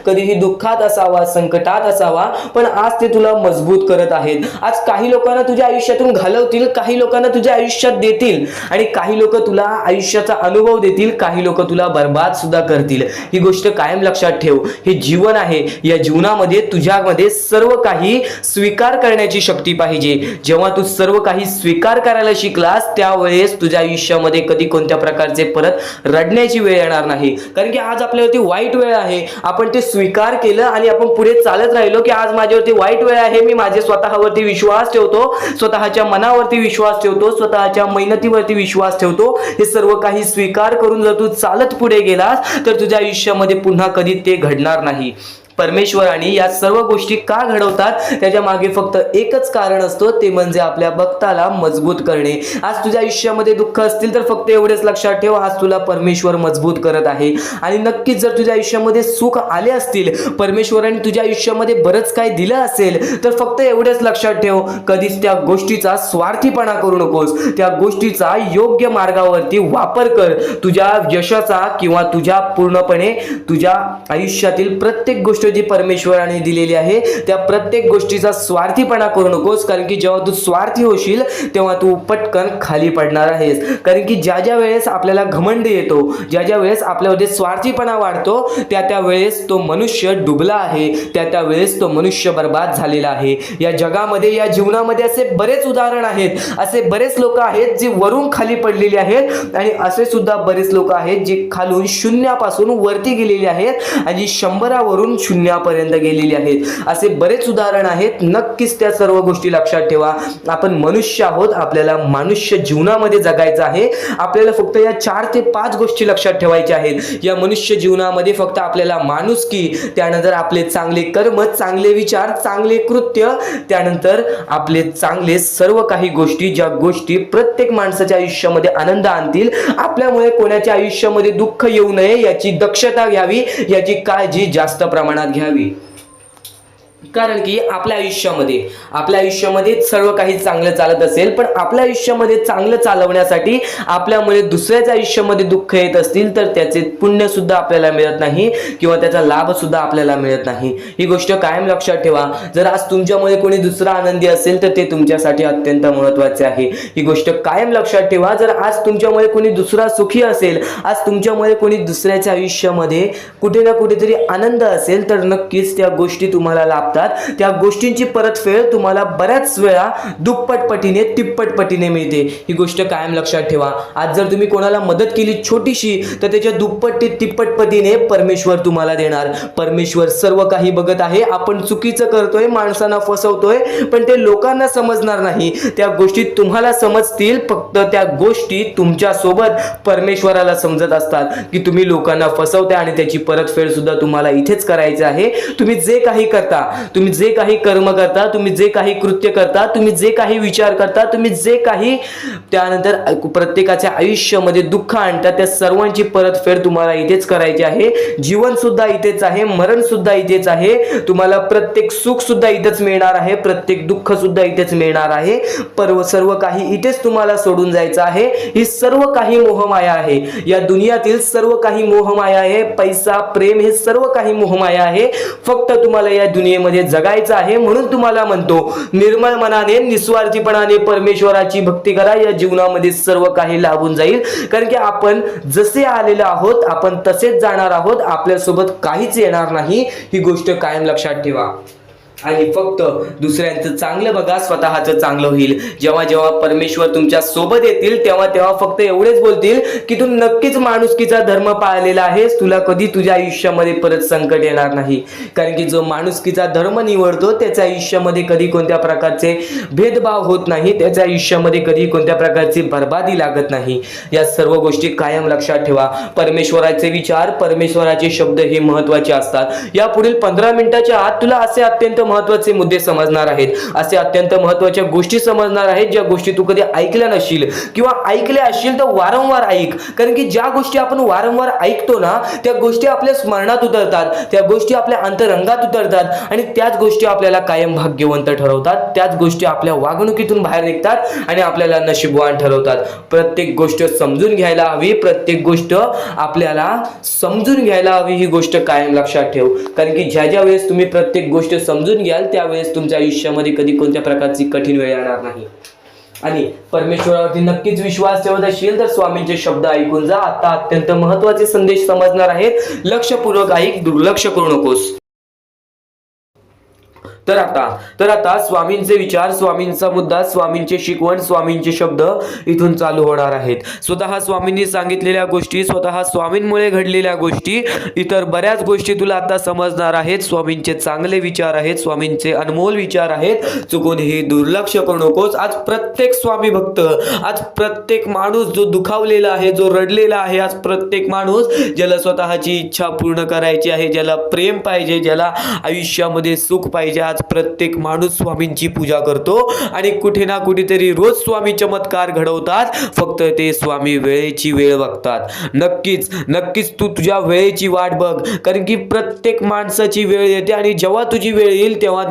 कधीही दुःखात असावा, संकटात असावा, पण आज ते तुला मजबूत करत आहेत. आज काही लोकांना तुझ्या आयुष्यातून घालवतील, काही लोकांना तुझ्या आयुष्यात देतील आणि काही लोक तुला आयुष्याचा अनुभव देतील, काही लोक तुला बर्बाद सुद्धा करतील. ही गोष्ट कायम लक्षात ठेव. हे जीवन आहे, या जीवनामध्ये तुझ्यामध्ये सर्व काही स्वीकार करण्याची शक्ती पाहिजे. जेव्हा तू सर्व काही स्वीकार करायला शिकलास त्यावेळेस तुझ्या आयुष्यामध्ये कधी कोणत्या प्रकारचे परत रडण्याची वेळ येणार नाही. कारण की आज आपल्यावरती वाईट वेळ आहे, आपण ते स्वीकार केलं आणि आपण पुढे चालत राहिलो की आज माझ्यावरती वाईट वेळ आहे, मी माझे स्वतःवरती विश्वास ठेवतो, स्वतःच्या मनावरती विश्वास ठेवतो, स्वतःच्या मेहनतीवरती विश्वास ठेवतो. हे सर्व काही स्वीकार करून जर तू चालत पुढे गेलास तर तुझ्या आयुष्यामध्ये पुन्हा कधी ते घडणार नाही. परमेश्वराने या सर्व गोष्टी का घडवतात त्याच्या मागे फक्त एकच कारण असतो, ते म्हणजे आपल्या भक्ताला मजबूत करणे. आज तुझ्या आयुष्यामध्ये दुःख असतील तर फक्त एवढेच लक्षात ठेव, आज तुला परमेश्वर मजबूत करत आहे. आणि नक्कीच जर तुझ्या आयुष्यामध्ये सुख आले असतील, परमेश्वराने तुझ्या आयुष्यामध्ये बरंच काही दिलं असेल तर फक्त एवढेच लक्षात ठेव, कधीच त्या गोष्टीचा स्वार्थीपणा करू नकोस. त्या गोष्टीचा योग्य मार्गावरती वापर कर. तुझ्या यशाचा किंवा तुझ्या पूर्णपणे तुझ्या आयुष्यातील प्रत्येक गोष्ट जी परमेश्वराने दिलेली आहे त्या प्रत्येक गोष्टीचा स्वार्थीपणा करू नकोस. कारण की जेव्हा तू स्वार्थी होशील तेव्हा तू पटकन खाली पडणार आहेस. कारण की ज्या ज्या वेळेस आपल्याला घमंड येतो, ज्या ज्या वेळेस आपल्यामध्ये स्वार्थीपणा वाढतो त्या वेळेस तो मनुष्य डुबला आहे, त्या वेळेस तो मनुष्य बर्बाद झालेला आहे. या जगामध्ये, या जीवनामध्ये असे बरेच उदाहरण आहेत, असे बरेच लोक आहेत जे वरून खाली पडलेले आहेत आणि असे सुद्धा बरेच लोक आहेत जे खालून शून्यापासून वरती गेलेले आहेत आणि 100 वरून शून्यापर्यंत गेलेली आहेत. असे बरेच उदाहरण आहेत. नक्कीच त्या सर्व गोष्टी लक्षात ठेवा. आपण मनुष्य आहोत, आपल्याला मनुष्य जीवनामध्ये जगायचं आहे. आपल्याला फक्त या 4 ते 5 गोष्टी लक्षात ठेवायच्या आहेत. या मनुष्य जीवनामध्ये फक्त आपल्याला माणुसकी, त्यानंतर आपले चांगले कर्म, चांगले विचार, चांगले कृत्य, त्यानंतर आपले चांगले सर्व काही गोष्टी, ज्या गोष्टी प्रत्येक माणसाच्या आयुष्यामध्ये आनंद आणतील, आपल्यामुळे कोणाच्या आयुष्यामध्ये दुःख येऊ नये याची दक्षता घ्यावी, याची काळजी जास्त प्रमाणात घ्यावी. कारण की आपल्या आयुष्यामध्ये सर्व काही चांगलं चालत असेल, पण आपल्या आयुष्यामध्ये चांगलं चालवण्यासाठी आपल्यामुळे दुसऱ्याच्या आयुष्यामध्ये दुःख येत असतील तर त्याचे पुण्य सुद्धा आपल्याला मिळत नाही किंवा त्याचा लाभ सुद्धा आपल्याला मिळत नाही. ही गोष्ट कायम लक्षात ठेवा. जर आज तुमच्यामुळे कोणी दुसरा आनंदी असेल तर ते तुमच्यासाठी अत्यंत महत्त्वाचे आहे. ही गोष्ट कायम लक्षात ठेवा. जर आज तुमच्यामुळे कोणी दुसरा सुखी असेल, आज तुमच्यामुळे कोणी दुसऱ्याच्या आयुष्यामध्ये कुठे ना कुठेतरी आनंद असेल तर नक्कीच त्या गोष्टी तुम्हाला लाभतात. लागतात त्या गोष्टींची परतफेड तुम्हाला बऱ्याच वेळा दुप्पट पटीने तिप्पट पटीने मिळते। ही गोष्ट कायम लक्षात ठेवा। आज जर तुम्ही कोणाला मदत केली छोटीशी तर त्याच्या दुप्पट ते तिप्पट पटीने परमेश्वर तुम्हाला देणार। परमेश्वर सर्व काही बघत आहे। आपण चुकीचं करतोय, माणसांना फसवतोय, पण ते लोकांना समजणार नाही। त्या गोष्टी तुम्हाला समजतील, फक्त त्या गोष्टी तुमच्या सोबत परमेश्वराला समजत असतात की तुम्ही लोकांना फसवताय आणि त्याची परतफेड सुद्धा तुम्हाला इथेच करायची आहे। तुम्ही जे काही करता, तुम्ही जे काही कर्म करता, तुम्ही जे काही कृत्य करता, तुम्ही जे काही विचार करता, तुम्ही जे काही त्यानंतर प्रत्येकाच्या आयुष्यामध्ये दुःख आणता, त्या सर्वांची परतफेड तुम्हाला इथेच करायची आहे। जीवन सुद्धा इथेच आहे, मरण सुद्धा इथेच आहे, तुम्हाला प्रत्येक सुख सुद्धा इथेच मिळणार आहे, प्रत्येक दुःख सुद्धा इथेच मिळणार आहे। सर्व काही इथेच तुम्हाला सोडून जायचं आहे। ही सर्व काही मोहमाया आहे। या दुनियातील सर्व काही मोहमाया आहे। पैसा, प्रेम हे सर्व काही मोहमाया आहे। फक्त तुम्हाला या दुनियेमध्ये जगायचं आहे। म्हणून तुम्हाला म्हणतो निर्मळ मनाने, निस्वार्थीपणाने परमेश्वराची भक्ती करा, या जीवनामध्ये सर्व काही लाभून जाईल। कारण की आपण जसे आलेलो आहोत आपण तसेच जाणार आहोत, आपल्यासोबत काहीच येणार नाही। ही गोष्ट कायम लक्षात ठेवा आणि फक्त दुसऱ्यांचं चांगलं बघा, स्वतःचं चांगलं होईल। जेव्हा जेव्हा परमेश्वर तुमच्या सोबत येतील तेव्हा तेव्हा फक्त एवढेच बोलतील की तू नक्कीच माणुसकीचा धर्म पाळलेला आहेस, तुला कधी तुझ्या आयुष्यामध्ये परत संकट येणार नाही। कारण की जो माणुसकीचा धर्म निवडतो त्याच्या आयुष्यामध्ये कधी कोणत्या प्रकारचे भेदभाव होत नाही, त्याच्या आयुष्यामध्ये कधी कोणत्या प्रकारची बर्बादी लागत नाही। या सर्व गोष्टी कायम लक्षात ठेवा। परमेश्वराचे विचार, परमेश्वराचे शब्द हे महत्त्वाचे असतात। या पुढील 15 मिनिटाच्या आत तुला असे अत्यंत महत्त्वाचे मुद्दे समजणार आहेत, असे अत्यंत महत्त्वाच्या गोष्टी समजणार आहेत ज्या गोष्टी तू कधी ऐकल्या नशील किंवा ऐकल्या असशील तर वारंवार ऐक। कारण की ज्या गोष्टी आपण वारंवार ऐकतो ना त्या गोष्टी आपल्या स्मरणात उतरतात, त्या गोष्टी आपल्या अंतरंगात उतरतात आणि त्याच गोष्टी आपल्याला कायम भाग्यवंत ठरवतात, त्याच गोष्टी आपल्या वागणुकीतून बाहेर निघतात आणि आपल्याला नशीबवान ठरवतात। प्रत्येक गोष्ट समजून घ्यायला हवी, प्रत्येक गोष्ट आपल्याला समजून घ्यायला हवी, ही गोष्ट कायम लक्षात ठेव। कारण की ज्या वेळेस तुम्ही प्रत्येक गोष्ट समजून घ्याल त्यावेळेस तुमच्या आयुष्यामध्ये कधी कोणत्या प्रकारची कठीण वेळ येणार नाही। आणि परमेश्वरावरती नक्कीच विश्वास ठेवत असेल तर स्वामींचे शब्द ऐकून जा। आता अत्यंत महत्त्वाचे संदेश समजणार आहेत, लक्षपूर्वक ऐक, दुर्लक्ष करू नकोस। तर आता स्वामींचे विचार, स्वामींचा मुद्दा, स्वामींचे शिकवण, स्वामींचे शब्द इथून चालू होणार आहेत। स्वतः स्वामींनी सांगितलेल्या गोष्टी, स्वतः स्वामींमुळे घडलेल्या गोष्टी, इतर बऱ्याच गोष्टी तुला आता समजणार आहेत। स्वामींचे चांगले विचार आहेत, स्वामींचे अनमोल विचार आहेत, चुकून हे दुर्लक्ष करू नकोस। आज प्रत्येक स्वामी भक्त, आज प्रत्येक माणूस जो दुखावलेला आहे, जो रडलेला आहे, आज प्रत्येक माणूस ज्याला स्वतःची इच्छा पूर्ण करायची आहे, ज्याला प्रेम पाहिजे, ज्याला आयुष्यामध्ये सुख पाहिजे, आज प्रत्येक माणूस स्वामींची पूजा करतो आणि कुठे ना कुठेतरी रोज स्वामी चमत्कार घडवतात। फक्त ते स्वामी वेळेची वेळ बघतात। नक्कीच तू तुझ्या वेळेची वाट बघ, कारण की प्रत्येक माणसाची वेळ येते आणि जेव्हा तुझी वेळ येईल तेव्हा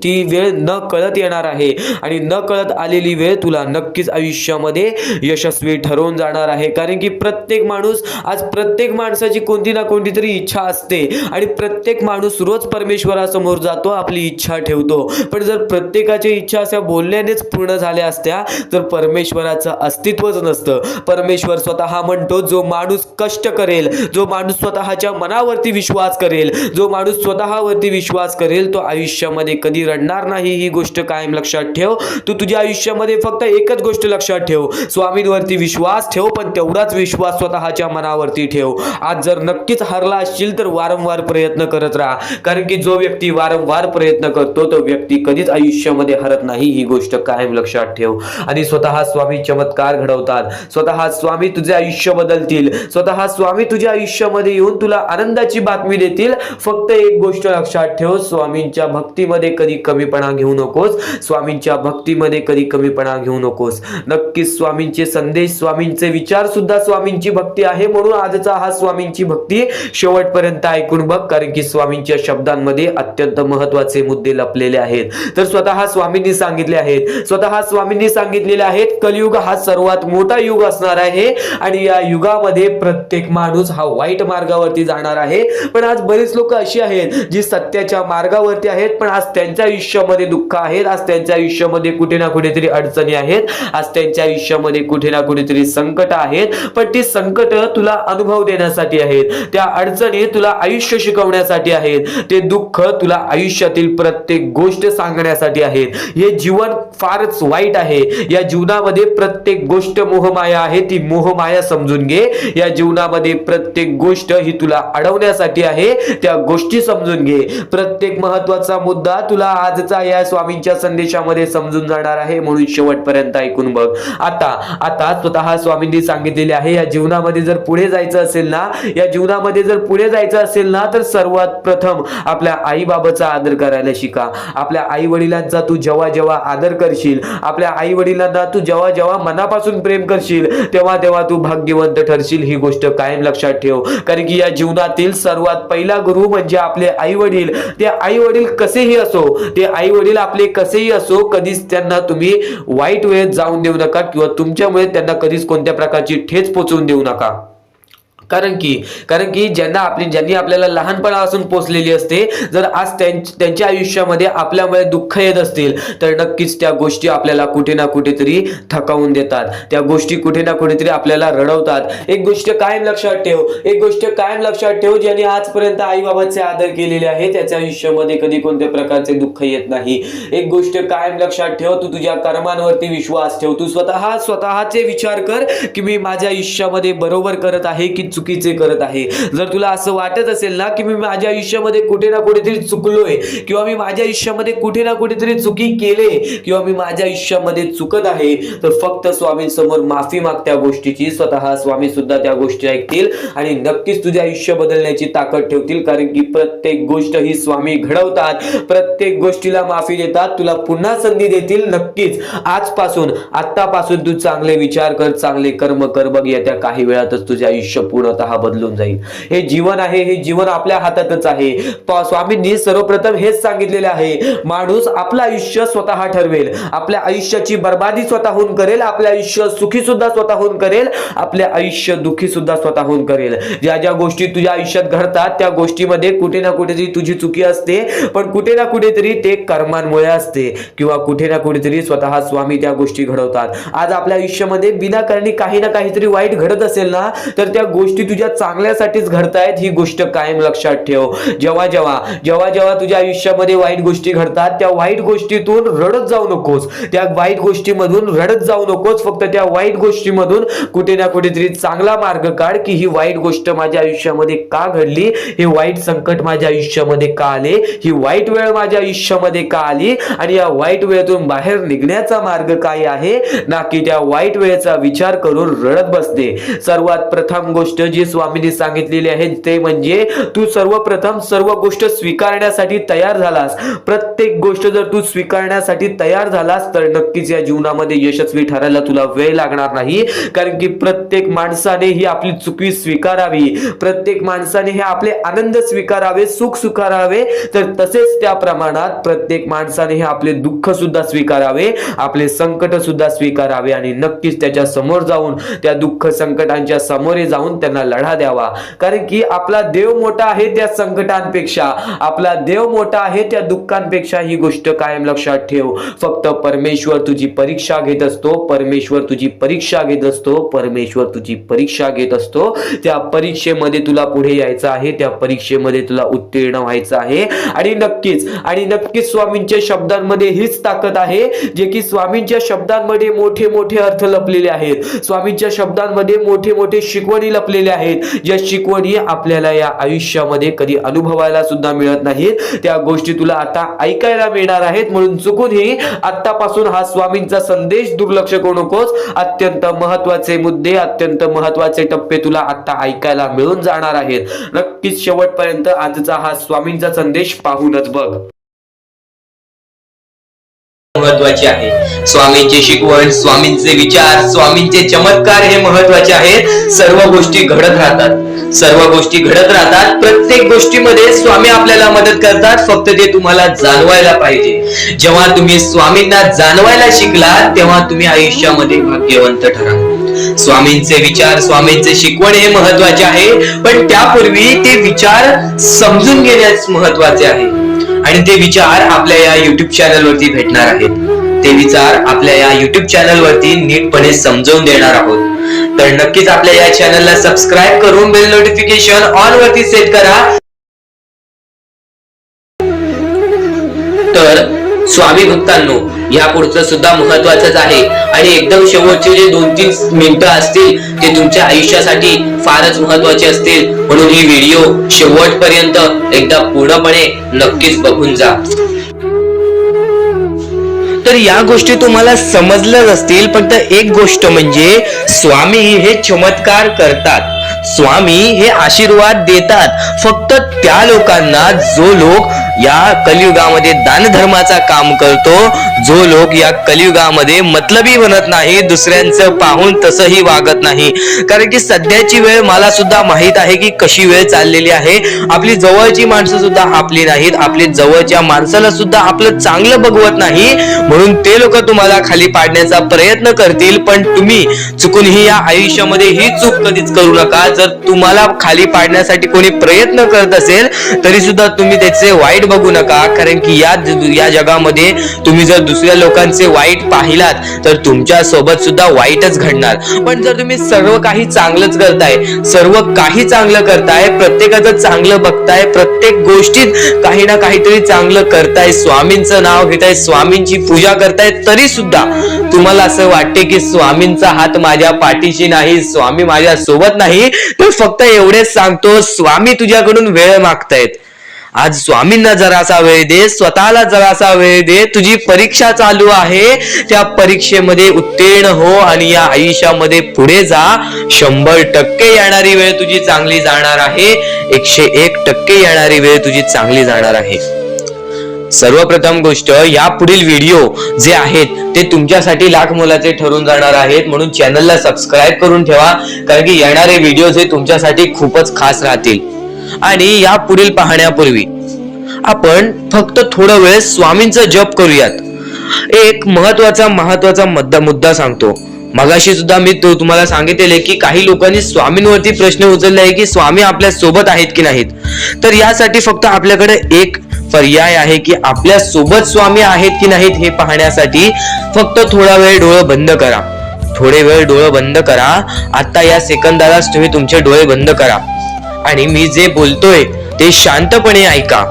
ती वेळ न कळत येणार आहे आणि न कळत आलेली वेळ तुला नक्कीच आयुष्यामध्ये यशस्वी ठरवून जाणार आहे। कारण की प्रत्येक माणूस, आज प्रत्येक माणसाची कोणती ना कोणती तरी इच्छा असते आणि प्रत्येक माणूस रोज परमेश्वरासमोर जातो, आपली इच्छा ठेवतो। पण जर प्रत्येकाची इच्छा अशा बोलण्यानेच पूर्ण झाल्या असत्या तर परमेश्वराचं अस्तित्वच नसतं। परमेश्वर स्वतः म्हणतो जो माणूस कष्ट करेल, जो माणूस स्वतःच्या मनावरती विश्वास करेल, जो माणूस स्वतःवरती विश्वास करेल तो आयुष्यामध्ये कधी रडणार नाही। ही गोष्ट कायम लक्षात ठेव। तू तुझ्या आयुष्यामध्ये फक्त एकच गोष्ट लक्षात ठेव, स्वामींवरती विश्वास ठेव, पण तेवढाच विश्वास स्वतःच्या मनावरती ठेव। आज जर नक्कीच हरला असशील तर वारंवार प्रयत्न करत राहा, कारण की जो व्यक्ती वारंवार प्रयत्न करतो तो व्यक्ती कधीच आयुष्यामध्ये हरत नाही। ही गोष्ट कायम लक्षात ठेव। आणि स्वतः स्वामी चमत्कार घडवतात, स्वतः स्वामी तुझे आयुष्य बदलतील, स्वतः स्वामी तुझ्या आयुष्यामध्ये येऊन तुला आनंदाची बातमी देतील। फक्त एक गोष्ट लक्षात ठेव, स्वामींच्या भक्तीमध्ये कधी कमीपणा घेऊ नकोस, स्वामींच्या भक्तीमध्ये कधी कमीपणा घेऊ नकोस। नक्कीच स्वामींचे संदेश, स्वामींचे विचार सुद्धा स्वामींची भक्ती आहे। म्हणून आजचा हा स्वामींची भक्ती शेवटपर्यंत ऐकून बघ, कारण की स्वामींच्या शब्दांमध्ये अत्यंत महत्त्वाचे मुद्दे लपलेले आहेत। तर स्वतः स्वामींनी सांगितले आहेत, स्वतः स्वामींनी सांगितलेले आहेत, कलियुग हा सर्वात मोठा युग असणार आहे आणि या युगामध्ये प्रत्येक माणूस हा वाईट मार्गावरती जाणार आहे। पण आज बरीच लोक अशी आहेत जी सत्याच्या मार्गावरती आहेत, पण आज त्यांच्या आयुष्यामध्ये दुःख आहेत, आज त्यांच्या आयुष्यामध्ये कुठे ना कुठेतरी अडचणी आहेत, आज त्यांच्या आयुष्यामध्ये कुठे ना कुठेतरी संकट आहेत। पण ती संकट तुला अनुभव देण्यासाठी आहेत, त्या अडचणी तुला आयुष्य शिकवण्यासाठी आहेत, ते दुःख तुला आयुष्यातील प्रत्येक प्रत्येक गोष्ट सांगण्यासाठी आहेत। हे जीवन फारच वाईट आहे। या जीवनामध्ये प्रत्येक गोष्ट मोहमाया आहे, ती मोहमाया समजून घे। या जीवनामध्ये प्रत्येक गोष्ट ही तुला अडवण्यासाठी आहे, त्या गोष्टी समजून घे। प्रत्येक महत्वाचा मुद्दा तुला आजचा या स्वामींच्या संदेशामध्ये समजून जाणार आहे, म्हणून शेवटपर्यंत ऐकून बघ। आता स्वतः स्वामींनी सांगितलेले आहे, या जीवनामध्ये जर पुढे जायचं असेल ना, या जीवनामध्ये जर पुढे जायचं असेल ना, तर सर्वात प्रथम आपल्या आई बाबाचा आदर करायला शिका। आपल्या आई वडिलांचा तू जेव्हा जेव्हा आदर करशील, आपल्या आई वडिलांना तू जेव्हा जेव्हा मनापासून प्रेम करशील, तेव्हा तेव्हा तू भाग्यवंत ठरशील। ही गोष्ट कायम लक्षात ठेव, कारण की या जीवनातील सर्वात पहिला गुरु म्हणजे आपले आई वडील। ते आई वडील कसेही असो, ते आई वडील आपले कसेही असो, कधीच त्यांना तुम्ही वाईट वेळेत जाऊन देऊ नका किंवा तुमच्यामुळे त्यांना कधीच कोणत्या प्रकारची ठेच पोचवून देऊ नका। कारण की ज्यांनी आपल्याला लहानपणापासून पोचलेली असते, जर आज त्यांच्या आयुष्यामध्ये आपल्यामुळे दुःख येत असतील, तर नक्कीच त्या गोष्टी आपल्याला कुठे ना कुठेतरी थकावून देतात, त्या गोष्टी कुठे ना कुठेतरी आपल्याला रडवतात। एक गोष्ट कायम लक्षात ठेव, ज्यांनी आजपर्यंत आई बाबाचे आदर केलेले आहे, त्याच्या आयुष्यामध्ये कधी कोणत्या प्रकारचे दुःख येत नाही। एक गोष्ट कायम लक्षात ठेव, तू तुझ्या कर्मांवरती विश्वास ठेव। तू स्वतःचे विचार कर की मी माझ्या आयुष्यामध्ये बरोबर करत आहे की चुकीचे करत आहे। जर तुला असं वाटत असेल ना की मी माझ्या आयुष्यामध्ये कुठे ना कुठेतरी चुकलोय, किंवा मी माझ्या आयुष्यामध्ये कुठे ना कुठेतरी चुकी केले, किंवा मी माझ्या आयुष्यामध्ये चुकत आहे, तर फक्त स्वामींसमोर माफी माग त्या गोष्टीची। स्वतः स्वामी सुद्धा त्या गोष्टी ऐकतील आणि नक्कीच तुझे आयुष्य बदलण्याची ताकद ठेवतील, कारण की प्रत्येक गोष्ट ही स्वामी घडवतात, प्रत्येक गोष्टीला माफी देतात, तुला पुन्हा संधी देतील। नक्कीच आतापासून तू चांगले विचार कर, चांगले कर्म कर, बघ येत्या काही वेळातच तुझे आयुष्य पूर्णतः बदलून जाईल। हे जीवन आहे, हे जीवन आपल्या हातातच आहे। स्वामींनी सर्वप्रथम हेच सांगितलेले आहे, माणूस आपलं आयुष्य स्वतः ठरवेल, आपल्या आयुष्याची बर्बादी स्वतःहून करेल, आपले आयुष्य सुखी सुद्धा स्वतःहून करेल, आपले आयुष्य दुःखी सुद्धा स्वतःहून करेल। ज्या ज्या गोष्टी तुझ्या आयुष्यात घडतात, त्या गोष्टीमध्ये कुठे ना कुठेतरी तुझी चुकी असते, पण कुठे ना कुठेतरी ते कर्मांमुळे असते, किंवा कुठे ना कुठेतरी स्वतः स्वामी त्या गोष्टी घडवतात। आज आपल्या आयुष्यामध्ये विनाकारणी काही ना काहीतरी वाईट घडत असेल ना, तर त्या गोष्टी तुझ्या चांगल्यासाठीच घडतायत, ही गोष्ट कायम लक्षात ठेव। जेव्हा तुझ्या आयुष्यामध्ये वाईट गोष्टी घडतात, त्या वाईट गोष्टीतून रडत जाऊ नकोस, त्या वाईट गोष्टीमधून रडत जाऊ नकोस, फक्त त्या वाईट गोष्टीमधून कुठे ना कुठेतरी चांगला मार्ग काढ, की ही वाईट गोष्ट माझ्या आयुष्यामध्ये का घडली, हे वाईट संकट माझ्या आयुष्यामध्ये का आले, ही वाईट वेळ माझ्या आयुष्यामध्ये का आली, आणि या वाईट वेळेतून बाहेर निघण्याचा मार्ग काय आहे, ना की त्या वाईट वेळेचा विचार करून रडत बसते। सर्वात प्रथम गोष्ट जी स्वामींनी सांगितलेली आहे ते म्हणजे तू सर्वप्रथम सर्व गोष्ट स्वीकारण्यासाठी तयार झालास। प्रत्येक गोष्ट जर तू स्वीकारण्यासाठी तयार झालास, तर नक्कीच या जीवनामध्ये यशस्वी ठरायला तुला वेळ लागणार नाही, कारण की प्रत्येक माणसाने ही आपली चुकी स्वीकारावी, प्रत्येक माणसाने हे आपले आनंद स्वीकारावे, सुख स्वीकारावे, तर तसेच त्या प्रमाणात प्रत्येक माणसाने हे आपले दुःख सुद्धा स्वीकारावे, आपले संकट सुद्धा स्वीकारावे, आणि नक्कीच त्याच्या समोर जाऊन, त्या दुःख संकटांच्या समोर जाऊन त्यांना लढा द्यावा। कारण की आपला देव मोठा आहे त्या संकटांपेक्षा, आपला देव मोठा आहे त्या दुःखांपेक्षा। ही गोष्ट कायम लक्षात ठेव। फक्त परमेश्वर तुझी परीक्षा घेत असतो, परमेश्वर तुझी परीक्षा घेत असतो, परमेश्वर तुझी परीक्षा घेत असतो। त्या परीक्षेमध्ये तुला पुढे यायचं आहे, त्या परीक्षेमध्ये तुला उत्तीर्ण व्हायचं आहे, आणि नक्कीच स्वामींच्या शब्दांमध्ये हीच ताकद आहे, जे की स्वामींच्या शब्दांमध्ये मोठे मोठे अर्थ लपलेले आहेत, स्वामींच्या शब्दांमध्ये मोठे मोठे शिकवणी लपलेले आहेत, ज्या शिकवणी आपल्याला या आयुष्यामध्ये कधी अनुभवायला सुद्धा मिळत नाहीत, त्या गोष्टी तुला आता ऐकायला मिळणार आहेत। म्हणून चुकूनही आतापासून हा स्वामींचा संदेश दुर्लक्ष करू नकोस। अत्यंत महत्वाचे मुद्दे, अत्यंत महत्वाचे टप्पे तुला आता ऐकायला मिळून जाणार आहेत। नक्कीच शेवटपर्यंत आजचा हा स्वामींचा संदेश पाहूनच बघ। महत्वाचे आहे स्वामींची शिकवण, स्वामींचे विचार, स्वामींचे चमत्कार हे महत्वाचे आहेत। सर्व गोष्टी घडत राहतात, प्रत्येक गोष्टीमध्ये स्वामी आपल्याला मदत करतात, फक्त ते तुम्हाला जाणवायला पाहिजे। जेव्हा तुम्ही स्वामींना जाणवायला शिकला, तेव्हा तुम्ही आयुष्यामध्ये भाग्यवंत ठराल। स्वामींचे विचार, स्वामींचे शिकवण हे महत्वाचे आहे, पण त्यापूर्वी ते विचार समजून घेण्यास महत्वाचे आहे, आणि ते विचार आपल्या या युट्यूब चॅनल वरती भेटणार आहेत। ते विचार आपल्या या युट्यूब चॅनल वरती नीटपणे समजावून देणार आहोत। तर नक्कीच आपल्या या चॅनलला सबस्क्राइब करून बेल नोटिफिकेशन ऑन वरती सेट करा। स्वामी भक्तांनो, या पुढचं सुद्धा महत्वाचंच आहे आणि एकदम शेवटचे जे 2-3 मिनिटं असतील ते तुमच्या आयुष्यासाठी फारच महत्वाचे असतील, म्हणून ही व्हिडिओ शेवटपर्यंत एकदा पूर्णपणे नक्कीच बघून जा. तर या गोष्टी तुम्हाला समजल्याच असतील, फक्त एक गोष्ट म्हणजे स्वामी हे चमत्कार करतात, स्वामी हे आशीर्वाद देतात फक्त त्या लोकांना जो लोक या कलियुगामध्ये दानधर्माचा काम करतो, जो लोक या कलियुगामध्ये मतलबी बनत नाही, दुसऱ्यांचं पाहून तसंही वागत नाही. कारण की सध्याची वेळ मला सुद्धा माहित आहे की कशी वेळ चाललेली आहे. आपली जवळची माणसं सुद्धा आपली नाहीत, आपली जवळच्या माणसाला सुद्धा आपलं चांगलं बघवत नाही, म्हणून ते लोक तुम्हाला खाली पाडण्याचा प्रयत्न करतील. पण तुम्ही चुकूनही या आयुष्यामध्ये ही चूक कधीच करू नका. जर तुम्हाला खाली पाडण्यासाठी कोणी प्रयत्न करत असेल तरी सुद्धा तुम्ही त्याचे वाईट बघू नका, कारण की या जगामध्ये तुम्ही जर दुसऱ्या लोकांचे वाईट पाहिलात तर तुमच्या सोबत सुद्धा वाईटच घडणार. पण जर तुम्ही सर्व काही चांगलंच करताय, सर्व काही चांगलं करताय, प्रत्येकाचं चांगलं बघताय, प्रत्येक गोष्टीत काही ना काहीतरी चांगलं करताय, स्वामींचं नाव घेताय, स्वामींची पूजा करताय, तरी सुद्धा तुम्हाला असं वाटते की स्वामींचा हात माझ्या पाठीशी नाही, स्वामी माझ्या सोबत नाही, तर फक्त एवढेच सांगतो, स्वामी तुझ्याकडून वेळ मागतायत. आज स्वामींना जरासा वेळ दे, स्वतःला जरासा वेळ दे. तुझी परीक्षा चालू आहे, त्या परीक्षेमध्ये उत्तीर्ण हो आणि या आयुष्यामध्ये पुढे जा. 100% येणारी वेळ तुझी चांगली जाणार आहे, 101% येणारी वेळ तुझी चांगली जाणार आहे. सर्वप्रथम गोष्ट, या पुढील व्हिडिओ जे आहेत ते तुमच्यासाठी लाख मोलाचे ठरून जाणार आहेत, म्हणून चॅनलला सबस्क्राईब करून ठेवा, कारण की येणारे व्हिडिओ हे तुमच्यासाठी खूपच खास राहतील. आणि या पुढील पाहण्यापूर्वी आपण फक्त थोडा वेळ स्वामींचा जप करूयात. एक महत्वाचा मुद्दा सांगतो. मगाशी सुद्धा मी तुम्हाला सांगितले की काही लोकांनी स्वामींवरती प्रश्न उचलले आहे की स्वामी आपल्या सोबत आहेत की नाहीत. तर यासाठी फक्त आपल्याकडे एक पर्याय आहे की आपल्या सोबत स्वामी आहेत की नाहीत हे पाहण्यासाठी फक्त थोडा वेळ डोळे बंद करा. थोडे वेळ डोळे बंद करा. आता या सेकंदालाच तुम्ही तुमचे डोळे बंद करा आणि मी जे बोलतोय ते शांतपणे ऐका.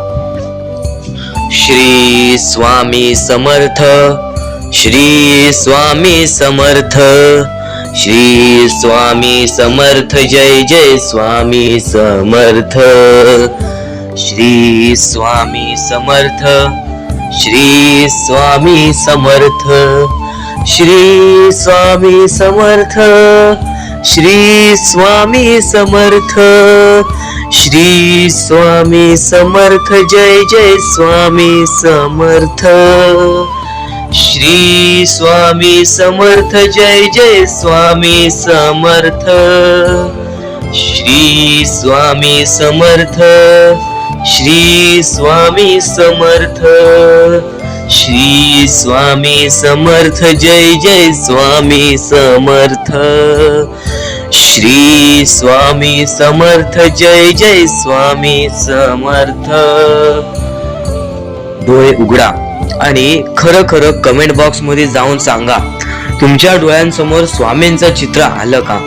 श्री स्वामी समर्थ, श्री स्वामी समर्थ, श्री स्वामी समर्थ, जय जय स्वामी समर्थ. श्री स्वामी समर्थ, श्री स्वामी समर्थ, श्री स्वामी समर्थ, श्री स्वामी समर्थ, श्री स्वामी समर्थ, जय जय स्वामी समर्थ. श्री स्वामी समर्थ, जय जय स्वामी समर्थ. श्री स्वामी समर्थ, श्री स्वामी समर्थ, श्री स्वामी समर्थ, जय जय स्वामी समर्थ. श्री स्वामी समर्थ, जय जय स्वामी समर्थ. डोळे उघडा आणि खरं खरं कमेंट बॉक्स मध्ये जाऊन सांगा, तुमच्या डोळ्यांसमोर स्वामींचं चित्र आलं का?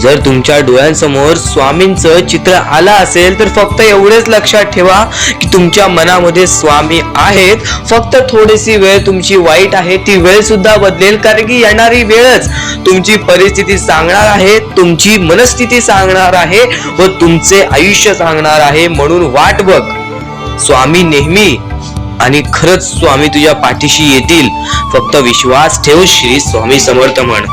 जर तुमच्या डोळ्यांसमोर स्वामींचं चित्र आलं असेल तर फक्त एवढेच लक्षात ठेवा की तुमच्या मनामध्ये स्वामी आहेत. फक्त थोडीशी वेळ तुमची वाईट आहे, ती वेळ सुद्धा बदलेल, कारण की येणारी वेळच तुमची परिस्थिती सांगणार आहे, तुमची मनस्थिती सांगणार आहे व तुमचे आयुष्य सांगणार आहे. म्हणून वाट बघ, स्वामी नेहमी आणि खरंच स्वामी तुझ्या पाठीशी येतील. फक्त विश्वास ठेव. श्री स्वामी समर्थ म्हण.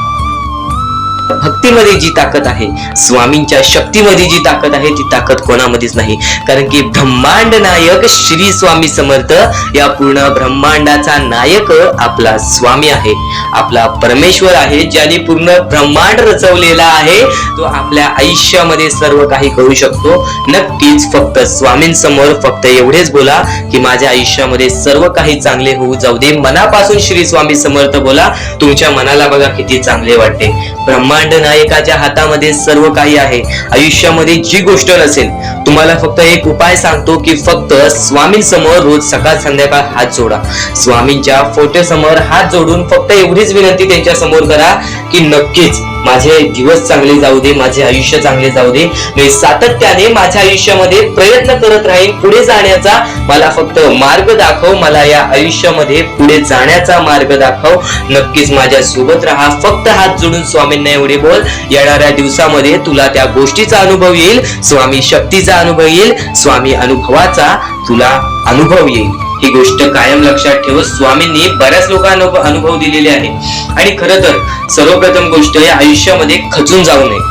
भक्तीमध्ये जी ताकद आहे, स्वामींच्या शक्तीमध्ये जी ताकद आहे, ती ताकद कोणामध्येच नाही. कारण की ब्रह्मांड नायक श्री स्वामी समर्थ, या पूर्ण ब्रह्मांडाचा नायक आपला स्वामी आहे, आपला परमेश्वर आहे, ज्याने पूर्ण ब्रह्मांड रचवलेला आहे. तो आपल्या आयुष्यामध्ये सर्व काही करू शकतो. नक्कीच फक्त स्वामींसमोर फक्त एवढेच बोला की माझ्या आयुष्यामध्ये सर्व काही चांगले होऊ जाऊ दे. मनापासून श्री स्वामी समर्थ बोला. तुमच्या मनाला बघा किती चांगले वाटते. ब्रह्मांड नायकाच्या हातामध्ये सर्व काही आहे. आयुष्यामध्ये जी गोष्ट नसेल, तुम्हाला फक्त एक उपाय सांगतो की फक्त स्वामींसमोर रोज सकाळ संध्याकाळ हात जोडा. स्वामींच्या फोटो समोर हात जोडून फक्त एवढीच विनंती त्यांच्या समोर करा की नक्कीच माझे दिवस चांगले जाऊ दे, माझे आयुष्य चांगले जाऊ दे, मी सातत्याने माझ्या आयुष्यामध्ये प्रयत्न करत राहीन पुढे जाण्याचा. मला फक्त मार्ग दाखव, मला या आयुष्यामध्ये पुढे जाण्याचा मार्ग दाखव. नक्कीच माझ्या सोबत राहा. फक्त हात जोडून स्वामींना एवढे बोल. येणाऱ्या दिवसामध्ये तुला त्या गोष्टीचा अनुभव येईल, स्वामी शक्तीचा अनुभव येईल, स्वामी अनुभवाचा तुला अनुभव येईल. ही गोष्ट कायम लक्षात ठेव. स्वामींनी बऱ्याच लोकांना अनुभव दिलेले आहे. आणि खरं तर सर्वप्रथम गोष्ट या आयुष्यामध्ये खचून जाऊ नये,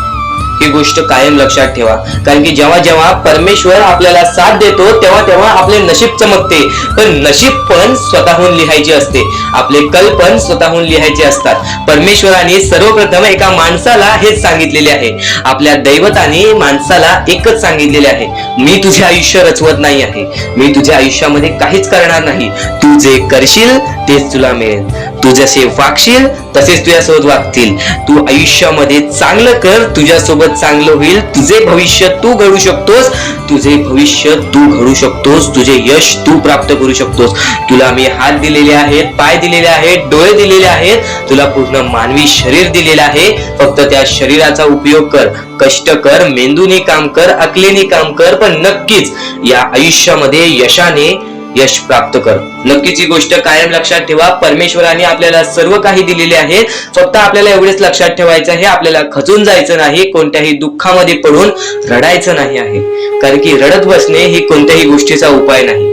ही गोष्ट कायम लक्षात ठेवा. कारण की जेव्हा जेव्हा परमेश्वर आपल्याला साथ देतो तेव्हा तेव्हा आपले नशीब चमकते. पण नशीब पण स्वतःहून लिहायचे असते, आपले कल पण स्वतःहून लिहायचे असतात. परमेश्वराने सर्वप्रथम एका माणसाला हेच सांगितलेले आहे, आपल्या दैवताने माणसाला एकच सांगितलेले आहे, मी तुझे आयुष्य रचवत नाही आहे, मी तुझ्या आयुष्यामध्ये काहीच करणार नाही. तू जे करशील तेच तुला मिळेल, तू जसे वागशील तसेच तुझ्यासोबत वागतील. तू आयुष्यामध्ये चांगलं कर, तुझ्यासोबत चांगलं होईल. तुझे भविष्य तू घडू शकतोस, तुझे भविष्य तू घडू शकतोस, तुझे यश तू प्राप्त करू शकतोस. तुला मी हात दिलेले आहेत, पाय दिलेले आहेत, डोळे दिलेले आहेत, तुला पूर्ण मानवी शरीर दिलेलं आहे. फक्त त्या शरीराचा उपयोग कर, कष्ट कर, मेंदूने काम कर, अकलेने काम कर, पण नक्कीच या आयुष्यामध्ये यशाने यश प्राप्त कर. नक्कीच ही गोष्ट कायम लक्षात ठेवा. परमेश्वराने आपल्याला सर्व काही दिलेले आहे. फक्त आपल्याला एवढेच लक्षात ठेवायचं आहे, आपल्याला खचून जायचं नाही, कोणत्याही दुःखामध्ये पडून रडायचं नाही आहे. कारण की रडत बसणे ही कोणत्याही गोष्टीचा उपाय नाही.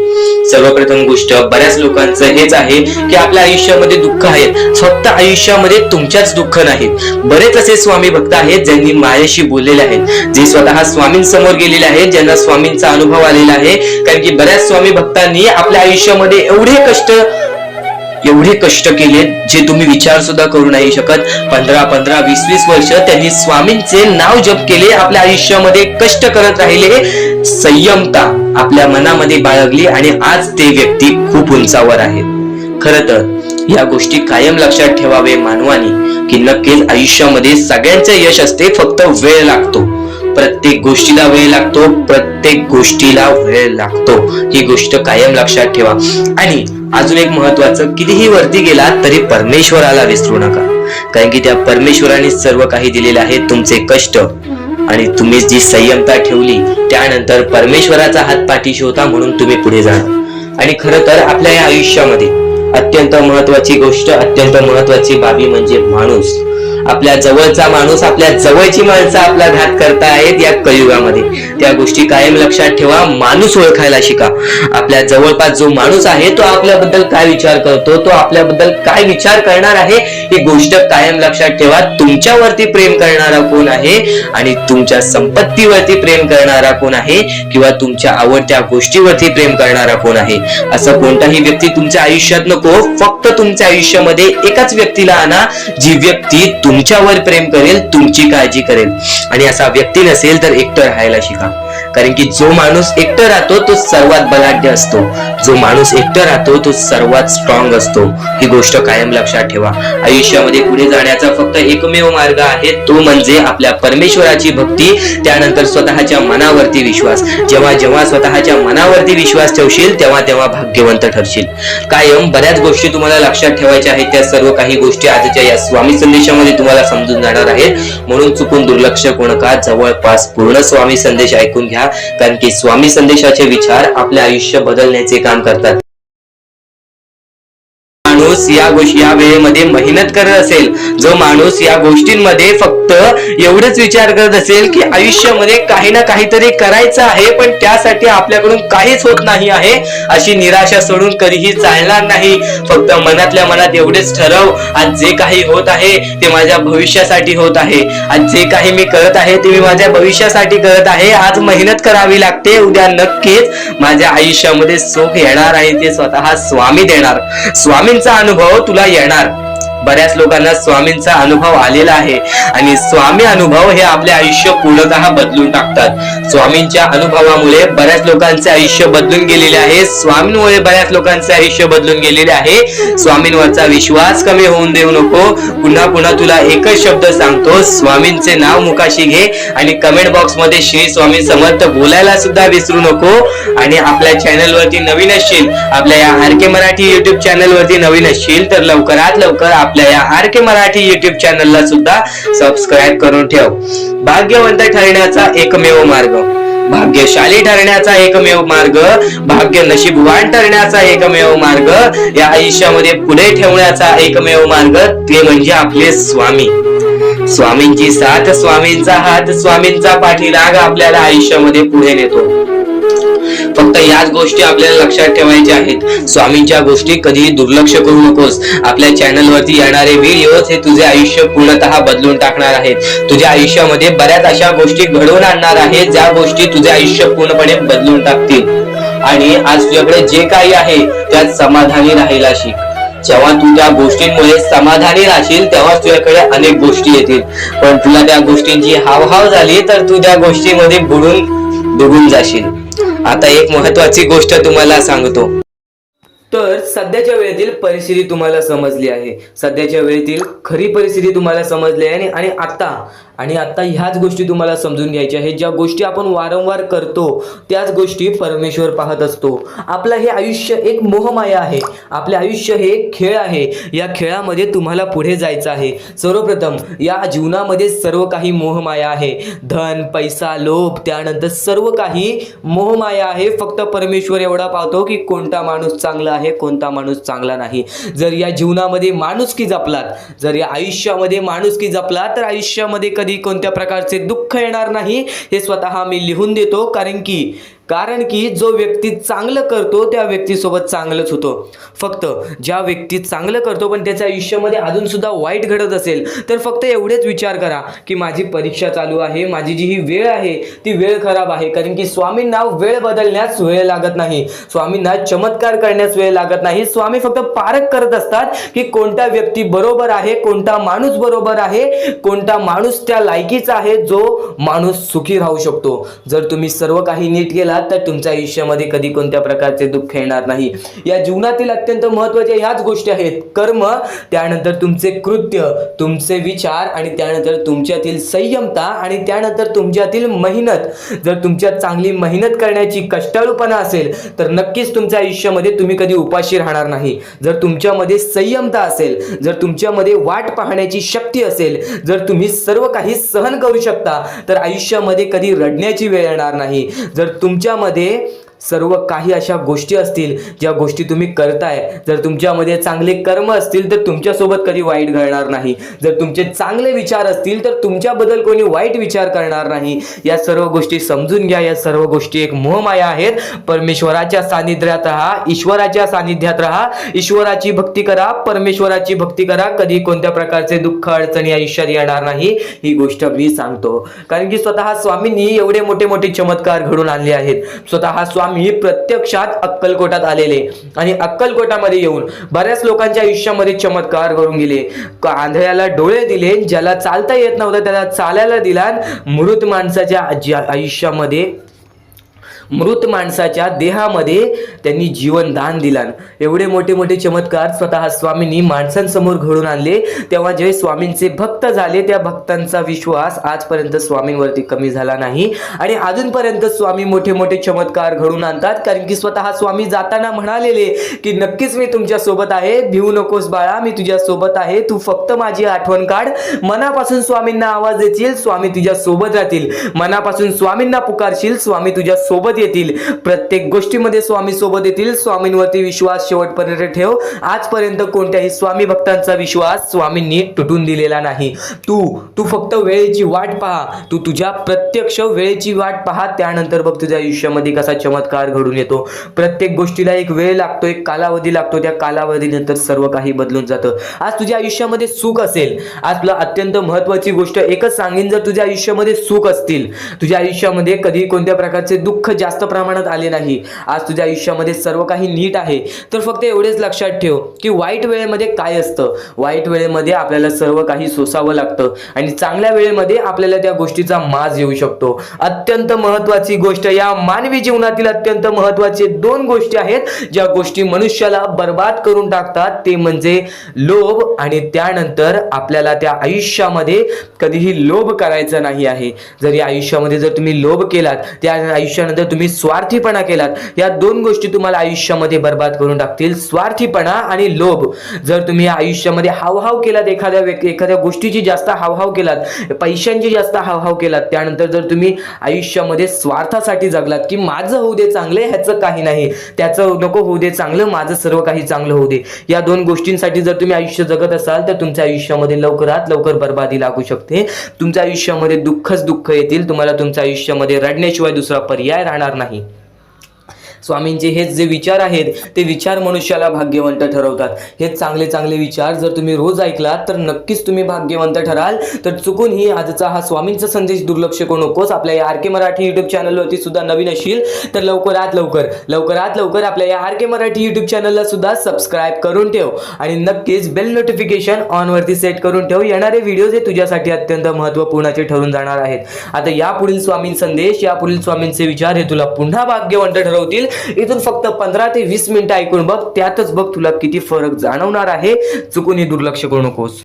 सर्वप्रथम गोष्ट बऱ्याच लोकांचं हेच आहे की आपल्या आयुष्यामध्ये दुःख आहेत, फक्त आयुष्यामध्ये तुमच्याच दुःख नाहीत. बरेच असे स्वामी भक्त आहेत ज्यांनी माझ्याशी बोललेले आहेत, जे स्वतः स्वामींसमोर गेलेले आहेत, ज्यांना स्वामींचा अनुभव आलेला आहे. कारण की बऱ्याच स्वामी भक्तांनी आपल्या आयुष्यामध्ये एवढे कष्ट केले जे तुम्ही विचार सुद्धा करू नाही शकत. 15-15, 20-20 वर्ष त्यांनी स्वामींचे नाव जप केले, आपल्या आयुष्यामध्ये कष्ट करत राहिले, संयमता आपल्या मनामध्ये बाळगली आणि आज ते व्यक्ती खूप उंचावर आहेत. खरं तर या गोष्टी कायम लक्षात ठेवावे मानवानी की नक्कीच आयुष्यामध्ये सगळ्यांचे यश असते, फक्त वेळ लागतो. प्रत्येक गोष्टीला वेळ लागतो, प्रत्येक गोष्टीला वेळ लागतो. ही गोष्ट कायम लक्षात ठेवा. आणि अजून एक महत्वाचं, कितीही वरती गेला तरी परमेश्वराला विसरू नका. कारण की त्या परमेश्वराने सर्व काही दिलेले आहे. तुमचे कष्ट आणि तुम्ही जी संयमता ठेवली त्यानंतर परमेश्वराचा हात पाठीशी होता म्हणून तुम्ही पुढे जाणार. आणि खरं तर आपल्या या आयुष्यामध्ये अत्यंत महत्वाची गोष्ट, अत्यंत महत्वाची बाबी म्हणजे माणूस. आपल्या जवळचा माणूस, आपल्या जवळची माणसं आपला घात करतायत या कलियुगामध्ये. त्या गोष्टी कायम लक्षात ठेवा. माणूस ओळखायला शिका. आपल्या जवळपास जो माणूस आहे तो आपल्याबद्दल काय विचार करतो, तो आपल्याबद्दल काय विचार करणार आहे, ही गोष्ट कायम लक्षात ठेवा. तुमच्यावरती प्रेम करणारा कोण आहे आणि तुमच्या संपत्तीवरती प्रेम करणारा कोण आहे किंवा तुमच्या आवडत्या गोष्टीवरती प्रेम करणारा कोण आहे, असं कोणताही व्यक्ती तुमच्या आयुष्यात नको. फक्त तुमच्या आयुष्यामध्ये एकाच व्यक्तीला आणा, जी व्यक्ती तुमच्यावर प्रेम करेल, तुमची काळजी करेल. आणि असा व्यक्ती नसेल तर एकटं राहायला शिका. कारण की जो माणूस एकटं राहतो तो सर्वात बलाढ्य असतो, जो माणूस एकटं राहतो तो सर्वात स्ट्रॉंग असतो. ही गोष्ट कायम लक्षात ठेवा. आयुष्यामध्ये पुढे जाण्याचा फक्त एकमेव मार्ग आहे, तो म्हणजे आपल्या परमेश्वराची भक्ती, त्यानंतर स्वतःच्या मनावरती विश्वास. जेव्हा जेव्हा स्वतःच्या मनावरती विश्वास ठेवशील तेव्हा तेव्हा भाग्यवंत ठरशील. कायम बऱ्याच गोष्टी तुम्हाला लक्षात ठेवायच्या आहेत. त्या सर्व काही गोष्टी आजच्या या स्वामी संदेशामध्ये तुम्हाला समजून जाणार आहेत. म्हणून चुकून दुर्लक्ष करू नका. जवळपास पूर्ण स्वामी संदेश ऐकून घ्या. कारण की स्वामी संदेशाचे विचार आपले आयुष्य बदलण्याचे काम करतात. माणूस या वेळेमध्ये मेहनत करत असेल, जो माणूस या गोष्टींमध्ये फक्त एवढंच विचार करत असेल की आयुष्यामध्ये काही ना काहीतरी करायचं आहे पण त्यासाठी आपल्याकडून काहीच होत नाही आहे, अशी निराशा सोडून कधीही चालणार नाही. फक्त मनातल्या मनात एवढेच ठरव, आज जे काही होत आहे ते माझ्या भविष्यासाठी होत आहे. आज जे काही मी करत आहे ते मी माझ्या भविष्यासाठी करत आहे. आज मेहनत करावी लागते, उद्या नक्कीच माझ्या आयुष्यामध्ये सुख येणार आहे, ते स्वतः स्वामी देणार. स्वामींचा अनुभव तुला येणार. बऱ्याच लोकांना स्वामींचा अनुभव आलेला आहे आणि स्वामी अनुभव हे आपले आयुष्य पूर्णतः बदलून टाकतात. स्वामींच्या अनुभवामुळे बऱ्याच लोकांचे आयुष्य बदलून गेलेले आहे. स्वामींमुळे बऱ्याच लोकांचे आयुष्य बदलून गेलेले आहे. स्वामींवरचा विश्वास कमी होऊन देऊ नको. पुन्हा पुन्हा तुला एकच शब्द सांगतो, स्वामींचे नाव मुखाशी घे आणि कमेंट बॉक्स मध्ये श्री स्वामी समर्थ बोलायला सुद्धा विसरू नको. आणि आपल्या चॅनल वरती नवीन असशील, आपल्या या आर के मराठी युट्यूब चॅनल वरती नवीन असशील तर लवकरात लवकर आपल्या या आर के मराठी युट्यूब चॅनलला सुद्धा सबस्क्राईब करून ठेव. भाग्यवंत ठरण्याचा एकमेव मार्ग, भाग्यशाली ठरण्याचा एकमेव मार्ग, भाग्य नशीबवान ठरण्याचा एकमेव मार्ग, या आयुष्यामध्ये पुढे ठेवण्याचा एकमेव मार्ग ते म्हणजे आपले स्वामी. स्वामींची साथ, स्वामींचा हात, स्वामींचा पाठीराग आपल्याला आयुष्यामध्ये पुढे नेतो. फक्त याच गोष्टी आपल्याला लक्षात ठेवायच्या आहेत. स्वामींच्या गोष्टी कधीही दुर्लक्ष करू नकोस. आपल्या चॅनल वरती येणारे व्हिडिओज हे तुझे आयुष्य पूर्णतः बदलून टाकणार आहेत. तुझ्या आयुष्यामध्ये बऱ्याच अशा गोष्टी घडवून आणणार आहेत ज्या गोष्टी तुझे आयुष्य पूर्णपणे बदलून टाकतील. आणि आज तुझ्याकडे जे काही आहे त्यात समाधानी राहायला शिक. जेव्हा तू त्या गोष्टींमुळे समाधानी राहशील तेव्हा तुझ्याकडे अनेक गोष्टी येतील. पण तुला त्या गोष्टींची हावभाव झाली तर तू त्या गोष्टीमध्ये बुडून डुबून जाशील. आता एक महत्वाची गोष्ट तुम्हाला सांगतो. तर सध्याच्या वेळेतील परिस्थिती तुम्हाला समजली आहे, सध्याच्या वेळेतील खरी परिस्थिती तुम्हाला समजली आहे. आणि आता ह्याच गोष्टी तुम्हाला समजून घ्यायच्या आहेत. ज्या गोष्टी आपण वारंवार करतो त्याच गोष्टी परमेश्वर पाहत असतो. आपलं हे आयुष्य एक मोहमाया आहे, आपले आयुष्य हे एक खेळ आहे. या खेळामध्ये तुम्हाला पुढे जायचं आहे. सर्वप्रथम या जीवनामध्ये सर्व काही मोहमाया आहे. धन, पैसा, लोभ, त्यानंतर सर्व काही मोहमाया आहे. फक्त परमेश्वर एवढा पाहतो की कोणता माणूस चांगला आहे, कोणता माणूस चांगला नाही. जर या जीवनामध्ये माणुसकी जपलात, जर या आयुष्यामध्ये माणुसकी जपलात तर आयुष्यामध्ये कधी कोणत्या प्रकारचे दुःख येणार नाही. हे स्वतः मी लिहून देतो. कारण की जो व्यक्ती चांगलं करतो त्या व्यक्तीसोबत चांगलंच होतं. फक्त ज्या व्यक्ती चांगलं करतो पण त्याच्या आयुष्यामध्ये अजून सुद्धा वाईट घडत असेल तर फक्त एवढेच विचार करा की माझी परीक्षा चालू आहे, माझी जी ही वेळ आहे ती वेळ खराब आहे. कारण की स्वामींना वेळ बदलण्यास वेळ लागत नाही, स्वामींना चमत्कार करण्यास वेळ लागत नाही. स्वामी फक्त पारख करत असतात की कोणता व्यक्ती बरोबर आहे, कोणता माणूस बरोबर आहे, कोणता माणूस त्या लायकीचा आहे जो माणूस सुखी राहू शकतो. जर तुम्ही सर्व काही नीट केला तर तुमच्या आयुष्यामध्ये कधी कोणत्या प्रकारचे दुःख येणार नाही. या जीवनातील अत्यंत महत्त्वाच्या ह्याच गोष्टी आहेत. कर्म, त्यानंतर तुमचे कृत्य, तुमचे विचार आणि त्यानंतर तुमच्यातील संयमता आणि त्यानंतर तुमच्यातील मेहनत. जर तुमच्यात चांगली मेहनत करण्याची कष्टाळूपणा असेल तर नक्कीच तुमच्या आयुष्यामध्ये तुम्ही कधी उपाशी राहणार नाही. जर तुमच्यामध्ये संयमता असेल, जर तुमच्यामध्ये वाट पाहण्याची शक्ती असेल, जर तुम्ही सर्व काही सहन करू शकता तर आयुष्यामध्ये कधी रडण्याची वेळ येणार नाही. जर तुमच्यामध्ये सर्व काही अशा गोष्टी असतील ज्या गोष्टी तुम्ही करताय, जर तुमच्यामध्ये चांगले कर्म असतील तर तुमच्यासोबत कधी वाईट घडणार नाही. जर तुमचे चांगले विचार असतील तर तुमच्याबद्दल कोणी वाईट विचार करणार नाही. या सर्व गोष्टी समजून घ्या. या सर्व गोष्टी एक मोहमाया आहेत. परमेश्वराच्या सानिध्यात राहा, ईश्वराच्या सानिध्यात राहा, ईश्वराची भक्ती करा, परमेश्वराची भक्ती करा. कधी कोणत्या प्रकारचे दुःख अडचणी आयुष्यात येणार नाही. ही गोष्ट मी सांगतो कारण की स्वतः स्वामींनी एवढे मोठे मोठे चमत्कार घडून आणले आहेत. स्वतः स्वामी प्रत्यक्षात अक्कलकोटात आलेले आणि अक्कलकोटामध्ये येऊन बऱ्याच लोकांच्या आयुष्यामध्ये चमत्कार करून गेले. आंधळ्याला डोळे दिले, ज्याला चालता येत नव्हतं त्याला चालायला दिला, मृत माणसाच्या आयुष्यामध्ये, मृत माणसाच्या देहामध्ये त्यांनी जीवनदान दिलं. एवढे मोठे मोठे चमत्कार स्वतः स्वामींनी माणसांसमोर घडून आणले. तेव्हा जे स्वामींचे भक्त झाले त्या भक्तांचा विश्वास आजपर्यंत स्वामींवरती कमी झाला नाही आणि अजूनपर्यंत स्वामी मोठे मोठे चमत्कार घडून आणतात. कारण की स्वतः स्वामी जाताना म्हणालेले की नक्कीच मी तुमच्या सोबत आहे, भिवू नकोस बाळा, मी तुझ्या सोबत आहे, तू फक्त माझी आठवण काढ. मनापासून स्वामींना आवाज देशील, स्वामी तुझ्या सोबत राहतील. मनापासून स्वामींना पुकारशील, स्वामी तुझ्या सोबत येतील. प्रत्येक गोष्टीमध्ये स्वामी सोबत येतील. स्वामींवरती विश्वास शेवटपर्यंत ठेव. आजपर्यंत कोणत्याही स्वामी भक्तांचा विश्वास स्वामींनी तुटून दिलेला नाही. तू फक्त वेळेची वाट पहा, तू तुझ्या प्रत्यक्ष वेळेची वाट पहा, त्यानंतर बघ तुझ्या आयुष्यामध्ये कसा चमत्कार घडून येतो. प्रत्येक गोष्टीला एक वेळ लागतो, एक कालावधी लागतो. त्या कालावधीनंतर सर्व काही बदलून जातं. आज तुझ्या आयुष्यामध्ये सुख असेल, आज तुला अत्यंत महत्त्वाची गोष्ट एकच सांगेन, जर तुझ्या आयुष्यामध्ये सुख असतील, तुझ्या आयुष्यामध्ये कधी कोणत्या प्रकारचे दुःख जास्त प्रमाणात आले नाही, आज तुझ्या आयुष्यामध्ये सर्व काही नीट आहे, तर फक्त एवढेच लक्षात ठेव की वाईट वेळेमध्ये काय असतं. वाईट वेळेमध्ये आपल्याला सर्व काही सोसावं लागतं आणि चांगल्या वेळेमध्ये आपल्याला त्या गोष्टीचा माज येऊ शकतो. शकतो. अत्यंत महत्वाची गोष्ट, या मानवी जीवनातील अत्यंत महत्वाचे दोन गोष्टी आहेत ज्या गोष्टी मनुष्याला बर्बाद करून टाकतात, ते म्हणजे लोभ आणि त्यानंतर आपल्याला त्या आयुष्यामध्ये कधीही लोभ करायचा नाही आहे. जरी आयुष्यामध्ये जर तुम्ही लोभ केलात, त्या आयुष्यानंतर तुम्ही स्वार्थीपणा केलात, या दोन गोष्टी तुम्हाला आयुष्यामध्ये बर्बाद करून टाकतील. स्वार्थीपणा आणि लोभ. जर तुम्ही आयुष्यामध्ये हावभाव केलात, एखाद्या गोष्टीची जास्त हावभाव केलात, पैशांची जास्त हावभाव केलात, त्यानंतर जर तुम्ही आयुष्यामध्ये स्वार्थासाठी जगलात की माझं होऊ दे चांगले, ह्याचं काही नाही, त्याचं नको होऊ दे चांगलं, माझं सर्व काही चांगलं होऊ दे, या दोन गोष्टींसाठी जर तुम्ही आयुष्य जगत असाल तर तुमच्या आयुष्यामध्ये लवकरात लवकर बर्बादी लागू शकते. तुमच्या आयुष्यामध्ये दुःखच दुःख येतील. तुम्हाला तुमच्या आयुष्यामध्ये रडण्याशिवाय दुसरा पर्याय राहणार नाही. स्वामींचे हेच जे विचार आहेत ते विचार मनुष्याला भाग्यवंत ठरवतात. हे चांगले चांगले विचार जर तुम्ही रोज ऐकलात तर नक्कीच तुम्ही भाग्यवंत ठराल. तर चुकूनही आजचा हा स्वामींचा संदेश दुर्लक्ष करू नकोस. आपल्या या आर के मराठी युट्यूब चॅनलवरती सुद्धा नवीन असशील तर लवकरात लवकर आपल्या या आर के मराठी युट्यूब चॅनलला सुद्धा सबस्क्राईब करून ठेव आणि नक्कीच बेल नोटिफिकेशन ऑन वरती सेट करून ठेव. येणारे व्हिडिओज हे तुझ्यासाठी अत्यंत महत्त्वपूर्णाचे ठरून जाणार आहेत. आता यापुढील स्वामीं संदेश, यापुढील स्वामींचे विचार हे तुला पुन्हा भाग्यवंत ठरवतील. इथून फक्त 15 ते 20 मिनिटं ऐकून बघ, त्यातच बघ तुला किती फरक जाणवणार आहे. चुकूनही दुर्लक्ष करू नकोस.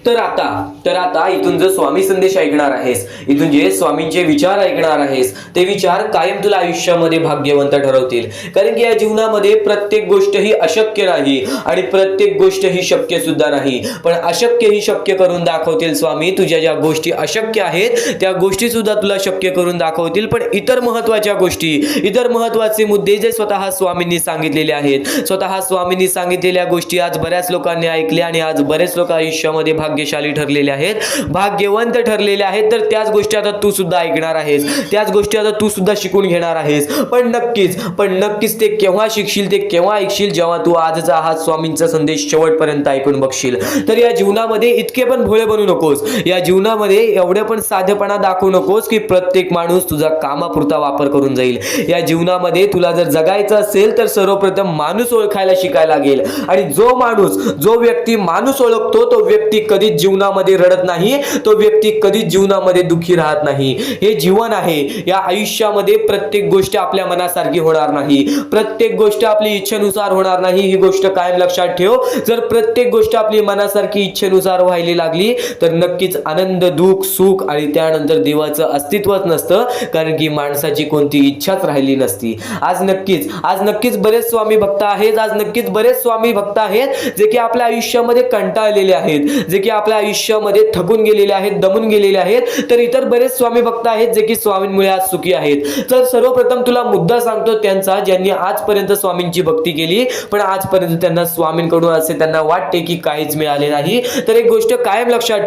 तर आता इथून जो स्वामी संदेश ऐकणार आहेस, इथून जे स्वामींचे विचार ऐकणार आहेस, ते विचार कायम तुला आयुष्यामध्ये भाग्यवंत ठरवतील. कारण की या जीवनामध्ये प्रत्येक गोष्ट ही अशक्य नाही आणि प्रत्येक गोष्ट ही शक्य सुद्धा नाही, पण अशक्य ही शक्य करून दाखवतील स्वामी. तुझ्या ज्या गोष्टी अशक्य आहेत त्या गोष्टी सुद्धा तुला शक्य करून दाखवतील. पण इतर महत्वाच्या गोष्टी, इतर महत्वाचे मुद्दे जे स्वतः स्वामींनी सांगितलेले आहेत, स्वतः स्वामींनी सांगितलेल्या गोष्टी आज बऱ्याच लोकांनी ऐकल्या आणि आज बरेच लोक आयुष्यामध्ये भाग्यशाली ठरलेले आहेत, भाग्यवंत ठरलेले आहेत. तर त्याच गोष्टी आता तू सुद्धा ऐकणार आहेस, त्याच गोष्टी आता तू सुद्धा शिकून घेणार आहेस. पण नक्कीच ते केव्हा शिकशील, ते केव्हा ऐकशील, जेव्हा तू आजचा हा स्वामींचा संदेश शेवटपर्यंत ऐकून बघशील. तर या जीवनामध्ये इतके पण भोळे बनू नकोस, या जीवनामध्ये एवढे पण साधेपणा दाखवू नकोस की प्रत्येक माणूस तुझा कामापुरता वापर करून जाईल. या जीवनामध्ये तुला जर जगायचं असेल तर सर्वप्रथम माणूस ओळखायला शिकायला लागेल. आणि जो व्यक्ती माणूस ओळखतो तो व्यक्ती कधीच जीवनामध्ये रडत नाही, तो व्यक्ती कधीच जीवनामध्ये दुःखी राहत नाही. हे जीवन आहे. या आयुष्यामध्ये प्रत्येक गोष्ट आपल्या मनासारखी होणार नाही, प्रत्येक गोष्ट आपली इच्छेनुसार होणार नाही. ही गोष्ट कायम लक्षात ठेव. जर प्रत्येक गोष्ट आपली मनासारखी इच्छेनुसार व्हायला लागली तर नक्कीच आनंद, दुःख, सुख आणि त्यानंतर देवाचं अस्तित्वच नसतं. कारण की माणसाची कोणती इच्छाच राहिली नसती. आज नक्कीच बरेच स्वामी भक्त आहेत, आज नक्कीच बरेच स्वामी भक्त आहेत जे की आपल्या आयुष्यामध्ये कंटाळलेले आहेत, जे की आपल्या आयुष्यामध्ये थकून गेलेले आहेत, दमून गेलेले आहेत. तर इतर बरेच स्वामी भक्त आहेत जे की स्वामींमुळे आज सुखी आहेत. तर सर्वप्रथम तुला मुद्दा सांगतो त्यांचा, ज्यांनी आजपर्यंत स्वामींची भक्ती केली पण आजपर्यंत त्यांना स्वामींकडून असे त्यांना वाटते की काहीच मिळाले नाही. तर एक गोष्ट कायम लक्षात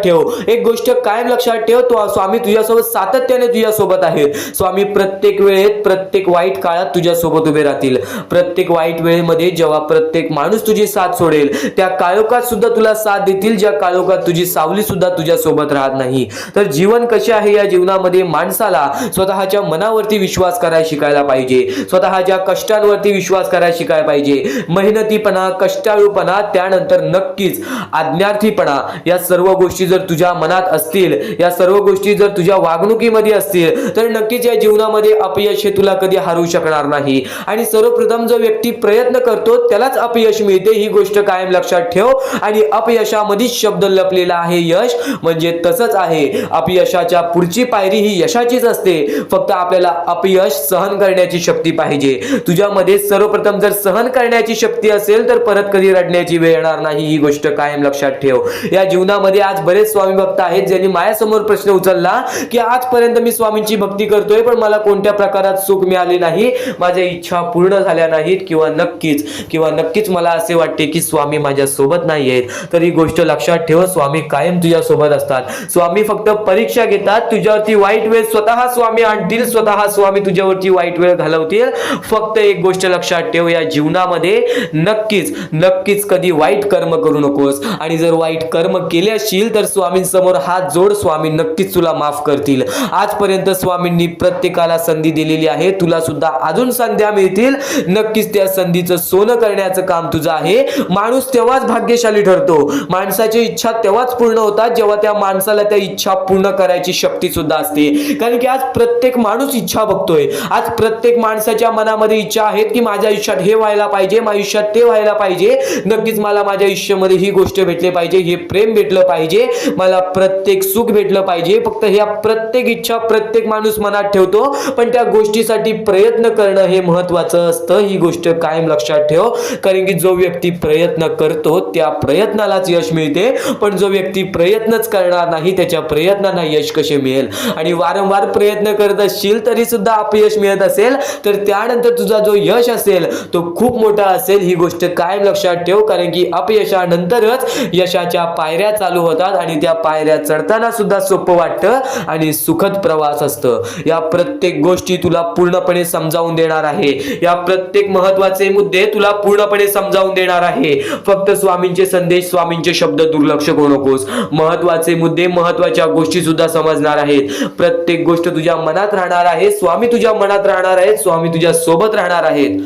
ठेव, तो स्वामी तुझ्यासोबत सातत्याने तुझ्यासोबत आहेत. स्वामी प्रत्येक वेळेत, प्रत्येक वाईट काळात तुझ्यासोबत उभे राहतील. प्रत्येक वाईट वेळेमध्ये जेव्हा प्रत्येक माणूस तुझी साथ सोडेल त्या काळोखात सुद्धा तुला साथ देतील, ज्या काळोखात तुझी सावली सुद्धा तुझ्या सोबत राहत नाही. तर जीवन कसे आहे, या जीवनामध्ये माणसाला स्वतःच्या मनावरती विश्वास करायला शिकायला पाहिजे, स्वतःच्या कष्टांवरती विश्वास करायला शिकायला पाहिजे. मेहनतीपणा, कष्टाळूपणा, त्यानंतर नक्कीच आज्ञार्थीपणा, या सर्व गोष्टी जर तुझ्या मनात असतील, या सर्व गोष्टी जर तुझ्या वागणुकीमध्ये असतील तर नक्कीच या जीवनामध्ये अपयश हे तुला कधी हरवू शकणार नाही. आणि सर्वप्रथम जो व्यक्ती प्रयत्न करतो त्यालाच अपयश मिळते, ही गोष्ट कायम लक्षात ठेव. आणि अपयशामध्येच शब्द लपलेला आहे यश. म्हणजे तसंच आहे, अपयशाच्या पुढची पायरी ही यशाचीच असते. फक्त आपल्याला अपयश सहन करण्याची शक्ती पाहिजे. तुझ्यामध्ये सर्वप्रथम जर सहन करण्याची शक्ती असेल तर परत कधी रडण्याची वेळ येणार नाही. ही गोष्ट कायम लक्षात ठेव. या जीवनामध्ये आज बरेच स्वामी भक्त आहेत ज्यांनी माझ्यासमोर प्रश्न उचलला की आजपर्यंत मी स्वामींची भक्ती करतोय पण मला कोणत्या प्रकारात सुख मिळाले नाही, माझ्या इच्छा पूर्ण झाल्या नाहीत, किंवा नक्कीच मला असे वाटते की स्वामी माझ्या सोबत नाही आहेत. तर ही गोष्ट लक्षात ठेव, स्वामी कायम तुझ्या सोबत असतात. स्वामी फक्त परीक्षा घेतात, तुझ्यावरती वाईट वेळ स्वतः स्वामी आणतील, स्वतः स्वामी तुझ्यावरती वाईट वेळ घालवतील. फक्त एक गोष्ट लक्षात ठेव, या जीवनामध्ये नक्कीच कधी वाईट कर्म करू नकोस. आणि जर वाईट कर्म केले असतील तर स्वामींसमोर हात जोड, स्वामी नक्कीच तुला माफ करतील. आजपर्यंत स्वामींनी प्रत्येकाला संधी दिलेली आहे, तुला सुद्धा अजून संध्या मिळतील. नक्कीच त्या संधीचं सोनं करण्याचं काम तुझं आहे. माणूस तेव्हाच भाग्यशाली ठरतो, माणसाची इच्छा तेव्हाच पूर्ण होतात जेव्हा त्या माणसाला त्या इच्छा पूर्ण करायची शक्ती सुद्धा असते. कारण की आज प्रत्येक माणूस इच्छा बघतोय. आज प्रत्येक माणसाच्या मनामध्ये इच्छा आहेत की माझ्या आयुष्यात हे व्हायला पाहिजे, माझ्या आयुष्यात ते व्हायला पाहिजे, नक्कीच मला माझ्या आयुष्यामध्ये ही गोष्ट भेटली पाहिजे, हे प्रेम भेटलं पाहिजे, मला प्रत्येक सुख भेटलं पाहिजे. फक्त ह्या प्रत्येक इच्छा प्रत्येक माणूस मनात ठेवतो, पण त्या गोष्टीसाठी प्रयत्न करणं हे महत्वाचं असतं. ही गोष्ट कायम लक्षात ठेव. कारण की जो व्यक्ती प्रयत्न करतो त्या प्रयत्नालाच यश मिळते, पण जो व्यक्ती प्रयत्नच करणार नाही त्याच्या प्रयत्नांना यश कसे मिळेल. आणि वारंवार प्रयत्न करत असशील तरी सुद्धा अपयश मिळत असेल तर त्यानंतर तुझा जो यश असेल तो खूप मोठा असेल. ही गोष्ट कायम लक्षात ठेव. कारण की अपयशानंतरच यशाच्या पायऱ्या चालू होतात आणि त्या पायऱ्या चढताना सुद्धा सोपं वाटतं आणि सुखद प्रवास असतं. या प्रत्येक गोष्टी तुला पूर्णपणे समजावून देणार आहे. या प्रत्येक महत्वाचे मुद्दे तुला पूर्णपणे समजावून देणार आहे. फक्त स्वामींचे संदेश, स्वामींचे शब्द दुर्लक्ष करू नकोस. महत्वाचे मुद्दे, महत्वाच्या गोष्टी सुद्धा समजणार आहेत. प्रत्येक गोष्ट तुझ्या मनात राहणार आहे. स्वामी तुझ्या मनात राहणार आहेत. स्वामी तुझ्या सोबत राहणार आहेत.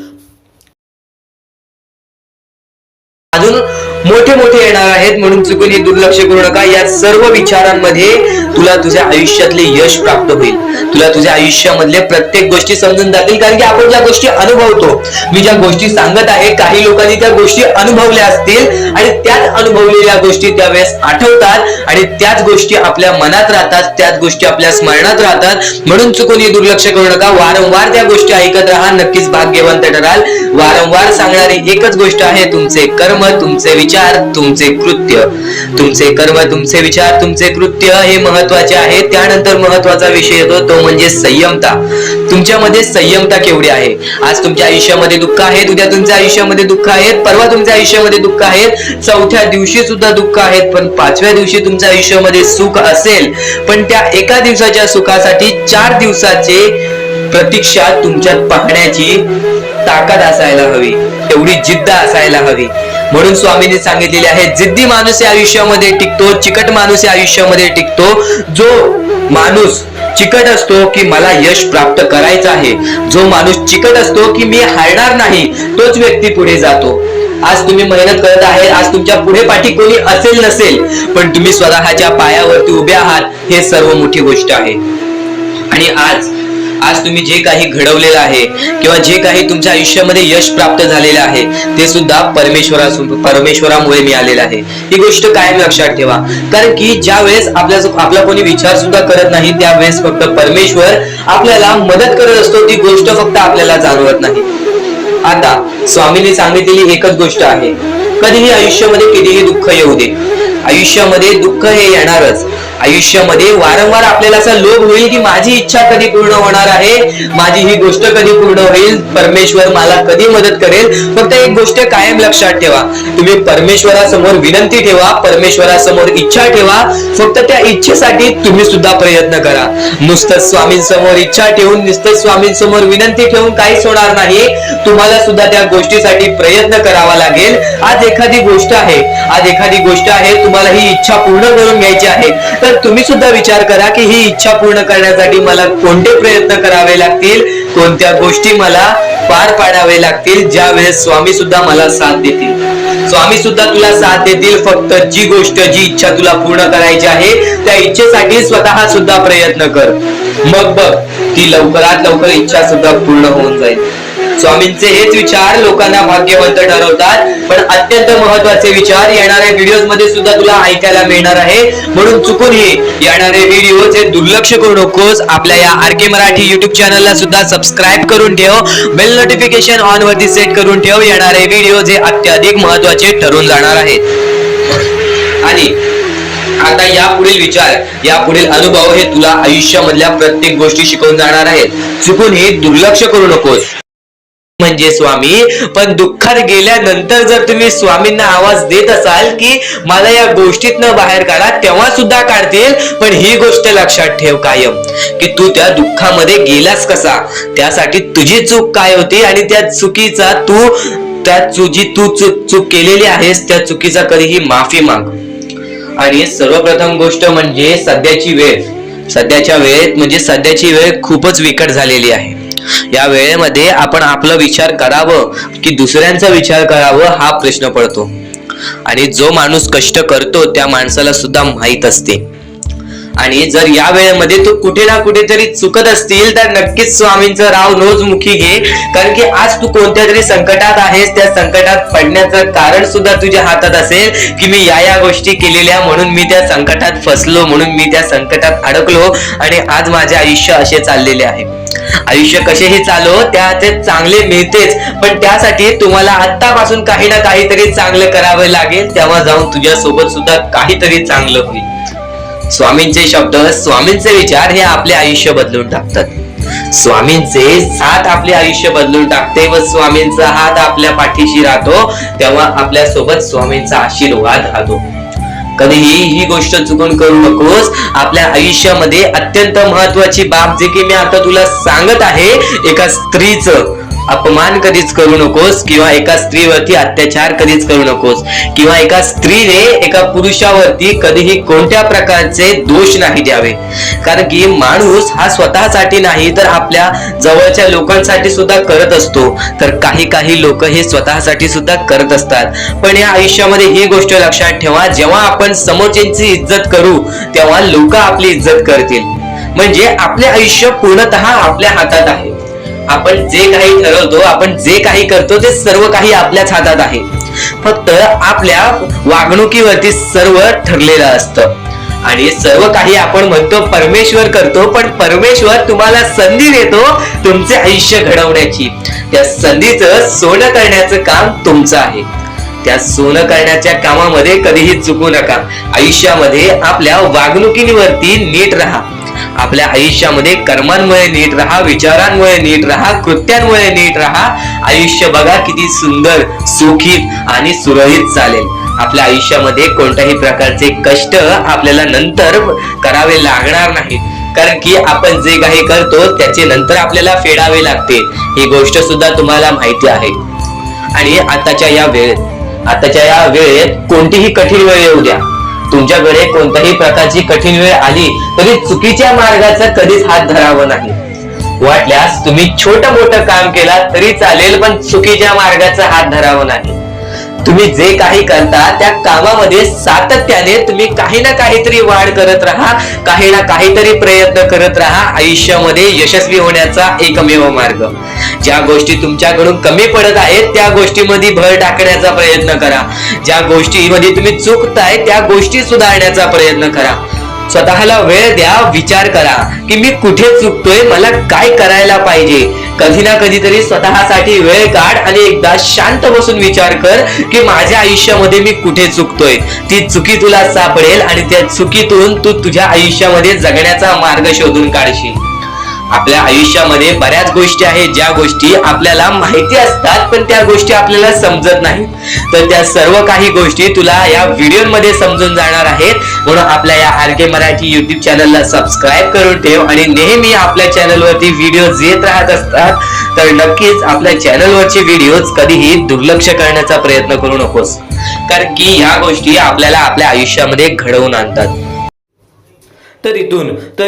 अजून मोठे मोठे येणार आहेत म्हणून चुकून हे दुर्लक्ष करू नका. या सर्व विचारांमध्ये तुला तुझ्या आयुष्यातले यश प्राप्त होईल. तुला तुझ्या आयुष्यामधले प्रत्येक गोष्टी समजून जातील. कारण की आपण ज्या गोष्टी अनुभवतो, मी ज्या गोष्टी सांगत आहे, काही लोकांनी त्या गोष्टी अनुभवल्या असतील आणि त्याच अनुभवलेल्या गोष्टी त्यावेळेस आठवतात आणि त्याच गोष्टी आपल्या मनात राहतात, त्याच गोष्टी आपल्या स्मरणात राहतात. म्हणून चुकून हे दुर्लक्ष करू नका. वारंवार त्या गोष्टी ऐकत राहा, नक्कीच भाग्यवंत ठराल. वारंवार सांगणारी एकच गोष्ट आहे, तुमचे कर्म, तुमचे विचार, तुमचे कृत्य. तुमचे कर्म, तुमचे विचार, तुमचे कृत्य हे महत्वाचे आहे. त्यानंतर महत्वाचा विषय येतो तो म्हणजे संयमता. तुमच्यामध्ये संयमता केवढी आहे. आज तुमच्या आयुष्यामध्ये दुःख आहे, उद्या तुमच्या आयुष्यामध्ये दुःख आहेत, परवा तुमच्या आयुष्यामध्ये दुःख आहेत, चौथ्या दिवशी सुद्धा दुःख आहेत, पण पाचव्या दिवशी तुमच्या आयुष्यामध्ये सुख असेल. पण त्या एका दिवसाच्या सुखासाठी 4 दिवसाचे प्रतीक्षा तुमच्यात पाहण्याची ताकद असायला हवी, एवढी जिद्द असायला हवी. म्हणून स्वामींनी सांगितलेले आहे, जिद्दी माणूस या आयुष्यामध्ये टिकतो, चिकट माणूस या आयुष्यामध्ये टिकतो. जो माणूस चिकट असतो की मला यश प्राप्त करायचं आहे, जो माणूस चिकट असतो की मी हारणार नाही, तोच व्यक्ती पुढे जातो. आज तुम्ही मेहनत करत आहे, आज तुमच्या पुढे पाठी कोणी असेल नसेल, पण तुम्ही स्वतःच्या पायावरती उभे आहात, हे सर्व मोठी गोष्ट आहे. आणि आज तुम्ही जे काही घडवलेलं आहे किंवा जे काही तुमच्या आयुष्यामध्ये यश प्राप्त झालेलं आहे ते सुद्धा परमेश्वरामुळे मिळालेलं आहे. ही गोष्ट कायम लक्षात ठेवा. कारण की ज्या वेळेस आपला कोणी विचार सुद्धा करत नाही त्यावेळेस फक्त परमेश्वर आपल्याला मदत करत असतो. ती गोष्ट फक्त आपल्याला जाणवत नाही. आता स्वामींनी सांगितलेली एकच गोष्ट आहे, कधीही आयुष्यामध्ये कितीही दुःख येऊ दे, आयुष्यामध्ये दुःख हे येणारच. आयुष्यामध्ये वारंवार आपल्याला असा लोभ होईल की माझी इच्छा कधी पूर्ण होणार आहे, माझी ही गोष्ट कधी पूर्ण होईल, परमेश्वर मला कधी मदत करेल. फक्त एक गोष्ट कायम लक्षात ठेवा, तुम्ही परमेश्वरासमोर विनंती ठेवा, परमेश्वरासमोर इच्छा ठेवा. फक्त त्या इच्छेसाठी तुम्ही सुद्धा प्रयत्न करा. नुसतं स्वामींसमोर इच्छा ठेवून, नुसतं स्वामींसमोर विनंती ठेवून काहीच होणार नाही. तुम्हाला सुद्धा त्या गोष्टीसाठी प्रयत्न करावा लागेल. आज एखादी गोष्ट आहे, तुम्हाला ही इच्छा पूर्ण करून घ्यायची आहे, तर तुम्ही सुद्धा विचार करा की ही इच्छा पूर्ण करण्यासाठी मला कोणते प्रयत्न करावे लागतील, कोणत्या गोष्टी मला पार पाडावे लागतील. ज्या वेळेस स्वामी सुद्धा मला साथ देतील, स्वामी सुद्धा तुला साथ देतील. फक्त जी गोष्ट, जी इच्छा तुला पूर्ण करायची आहे त्या इच्छेसाठी स्वतः सुद्धा प्रयत्न कर. मग बघ ती लवकरात लवकर इच्छा सुद्धा पूर्ण होऊन जाईल. स्वामींचे हेच विचार लोकांना भाग्यवंत ठरवतात. पण अत्यंत महत्वाचे विचार येणाऱ्या व्हिडिओज मध्ये सुद्धा तुला ऐकायला मिळणार आहे. म्हणून चुकूनही येणारे व्हिडिओ हे दुर्लक्ष करू नकोस. आपल्या या आरके मराठी युट्यूब चॅनलला सुद्धा सबस्क्राईब करून ठेव, बेल नोटिफिकेशन ऑन वरती सेट करून ठेव. येणारे व्हिडिओ हे अत्याधिक महत्वाचे ठरून जाणार आहेत. आणि आता यापुढील विचार, यापुढील अनुभव हे तुला आयुष्यामधल्या प्रत्येक गोष्टी शिकवून जाणार आहेत. चुकून हे दुर्लक्ष करू नकोस. म्हणजे स्वामी, पण दुःखात गेल्यानंतर जर तुम्ही स्वामींना आवाज देत असाल की मला या गोष्टीतनं बाहेर काढा, तेव्हा सुद्धा काढतील. पण ही गोष्ट लक्षात ठेव कायम की तू त्या दुःखामध्ये गेलास कसा, त्यासाठी तुझी चूक काय होती आणि त्या चुकीचा चूक केलेली आहेस त्या चुकीचा कधीही माफी माग. आणि सर्वप्रथम गोष्ट म्हणजे सध्याची वेळ खूपच विकट झालेली आहे. या वेळेमध्ये आपण आपला विचार करावं की दुसऱ्यांचा विचार करावं, हा प्रश्न पडतो. आणि जो माणूस कष्ट करतो त्या माणसाला सुद्धा माहित असते. आणि जर या वेळेमध्ये तू कुठे ना कुठेतरी चुकत असतील तर नक्कीच स्वामींचं राव नोजमुखी घे, कारण की आज तू कोणत्या तरी संकटात आहेस. त्या संकटात पडण्याचं कारण सुद्धा तुझ्या हातात असेल की मी या गोष्टी केलेल्या म्हणून मी त्या संकटात फसलो, म्हणून मी त्या संकटात अडकलो आणि आज माझे आयुष्य असे चाललेले आहे. आयुष्य कसेही चालो त्याचे चांगले मिळतेच, पण त्यासाठी तुम्हाला आत्तापासून काही ना काहीतरी चांगलं करावं लागेल, तेव्हा जाऊन तुझ्या सोबत सुद्धा काहीतरी चांगलं होईल. स्वामींचे शब्द, स्वामींचे विचार हे आपले आयुष्य बदलून टाकतात. स्वामींचे साथ आपले आयुष्य बदलून टाकते व स्वामींचा हात आपल्या पाठीशी राहतो, तेव्हा आपल्या सोबत स्वामींचा आशीर्वाद राहतो. कधीही ही गोष्ट चुकून करू नकोस. आपल्या आयुष्यामध्ये अत्यंत महत्वाची बाब जे की मी आता तुला सांगत आहे, एका स्त्रीचं अपमान कधीच करू नकोस किंवा एका स्त्रीवरती अत्याचार कधीच करू नकोस किंवा एका स्त्रीने एका पुरुषावरती कधीही कोणत्या प्रकारचे दोष नाही द्यावे, कारण की माणूस हा स्वतःसाठी नाही तर आपल्या जवळच्या लोकांसाठी सुद्धा करत असतो. तर काही लोक हे स्वतःसाठी सुद्धा करत असतात. पण या आयुष्यामध्ये ही गोष्ट लक्षात ठेवा, जेव्हा आपण समोरच्यांची इज्जत करू तेव्हा लोक आपली इज्जत करतील. म्हणजे आपले आयुष्य पूर्णतः आपल्या हातात आहे. आपण जे काही ठरवतो, आपण जे काही करतो ते सर्व काही आपल्याच हातात आहे. फक्त आपल्या वागणुकीवरती सर्व ठरलेलं असतं आणि सर्व काही आपण म्हणतो परमेश्वर करतो, पण परमेश्वर तुम्हाला संधी देतो तुमचे आयुष्य घडवण्याची. त्या संधीचं सोनं करण्याचं काम तुमचं आहे. त्या सोनं करण्याच्या कामामध्ये कधीही चुकू नका. आयुष्यामध्ये आपल्या वागणुकीवरती नीट राहा. आपल्या आयुष्यामध्ये कर्मांमुळे नीट राहा, विचारांमुळे नीट राहा, कृत्यांमुळे नीट राहा. आयुष्य बघा किती सुंदर, सुखीत आणि सुरळीत चालेल. आपल्या आयुष्यामध्ये कोणत्याही प्रकारचे कष्ट आपल्याला नंतर करावे लागणार नाहीत, कारण की आपण जे काही करतो त्याचे नंतर आपल्याला फेडावे लागते. ही गोष्ट सुद्धा तुम्हाला माहिती आहे. आणि आताच्या या वेळेत कोणतीही कठीण वेळ येऊ द्या, तुमच्याकडे कोणत्याही प्रकारची कठीण वेळ आली तरी चुकीच्या मार्गाचा कधीच हात धरावा नाही. वाटल्यास तुम्ही छोटं मोठं काम केला तरी चालेल, पण चुकीच्या मार्गाचा हात धरावा नाही. तुम्ही जे काही करता त्या कामामध्ये सातत्याने तुम्ही काही ना काहीतरी वाढ करत राहा, काही ना काहीतरी प्रयत्न करत राहा. आयुष्यामध्ये यशस्वी होण्याचा एकमेव मार्ग. ज्या गोष्टी तुमच्याकडून कमी पडत आहेत त्या गोष्टीमध्ये भर टाकण्याचा प्रयत्न करा. ज्या गोष्टीमध्ये तुम्ही चुकताय त्या गोष्टी सुधारण्याचा प्रयत्न करा. स्वतःला वेळ द्या, विचार करा की मी कुठे चुकतोय, मला काय करायला पाहिजे. कधी ना कधीतरी स्वतःसाठी वेळ काढ आणि एकदा शांत बसून विचार कर की माझ्या आयुष्यामध्ये मी कुठे चुकतोय. ती चुकी तुला सापडेल आणि त्या चुकीतून तू तुझ्या आयुष्यामध्ये जगण्याचा मार्ग शोधून काढशील. आपल्या आयुष्यामध्ये बऱ्याच गोष्टी आहेत ज्या गोष्टी आपल्याला माहिती असतात पण त्या गोष्टी आपल्याला समजत नाहीत. तर त्या सर्व काही गोष्टी तुला या व्हिडिओमध्ये समजून जाणार आहेत. म्हणून आपल्या या RK मराठी YouTube चॅनलला सबस्क्राईब करून ठेव आणि नेहमी आपल्या चॅनलवरती व्हिडिओज येत राहत असतात. तर नक्कीच आपल्या चॅनलवरचे व्हिडिओज कधीही दुर्लक्ष करण्याचा प्रयत्न करू नकोस, कारण की ह्या गोष्टी आपल्याला आपल्या आयुष्यामध्ये घडवून आणतात. तर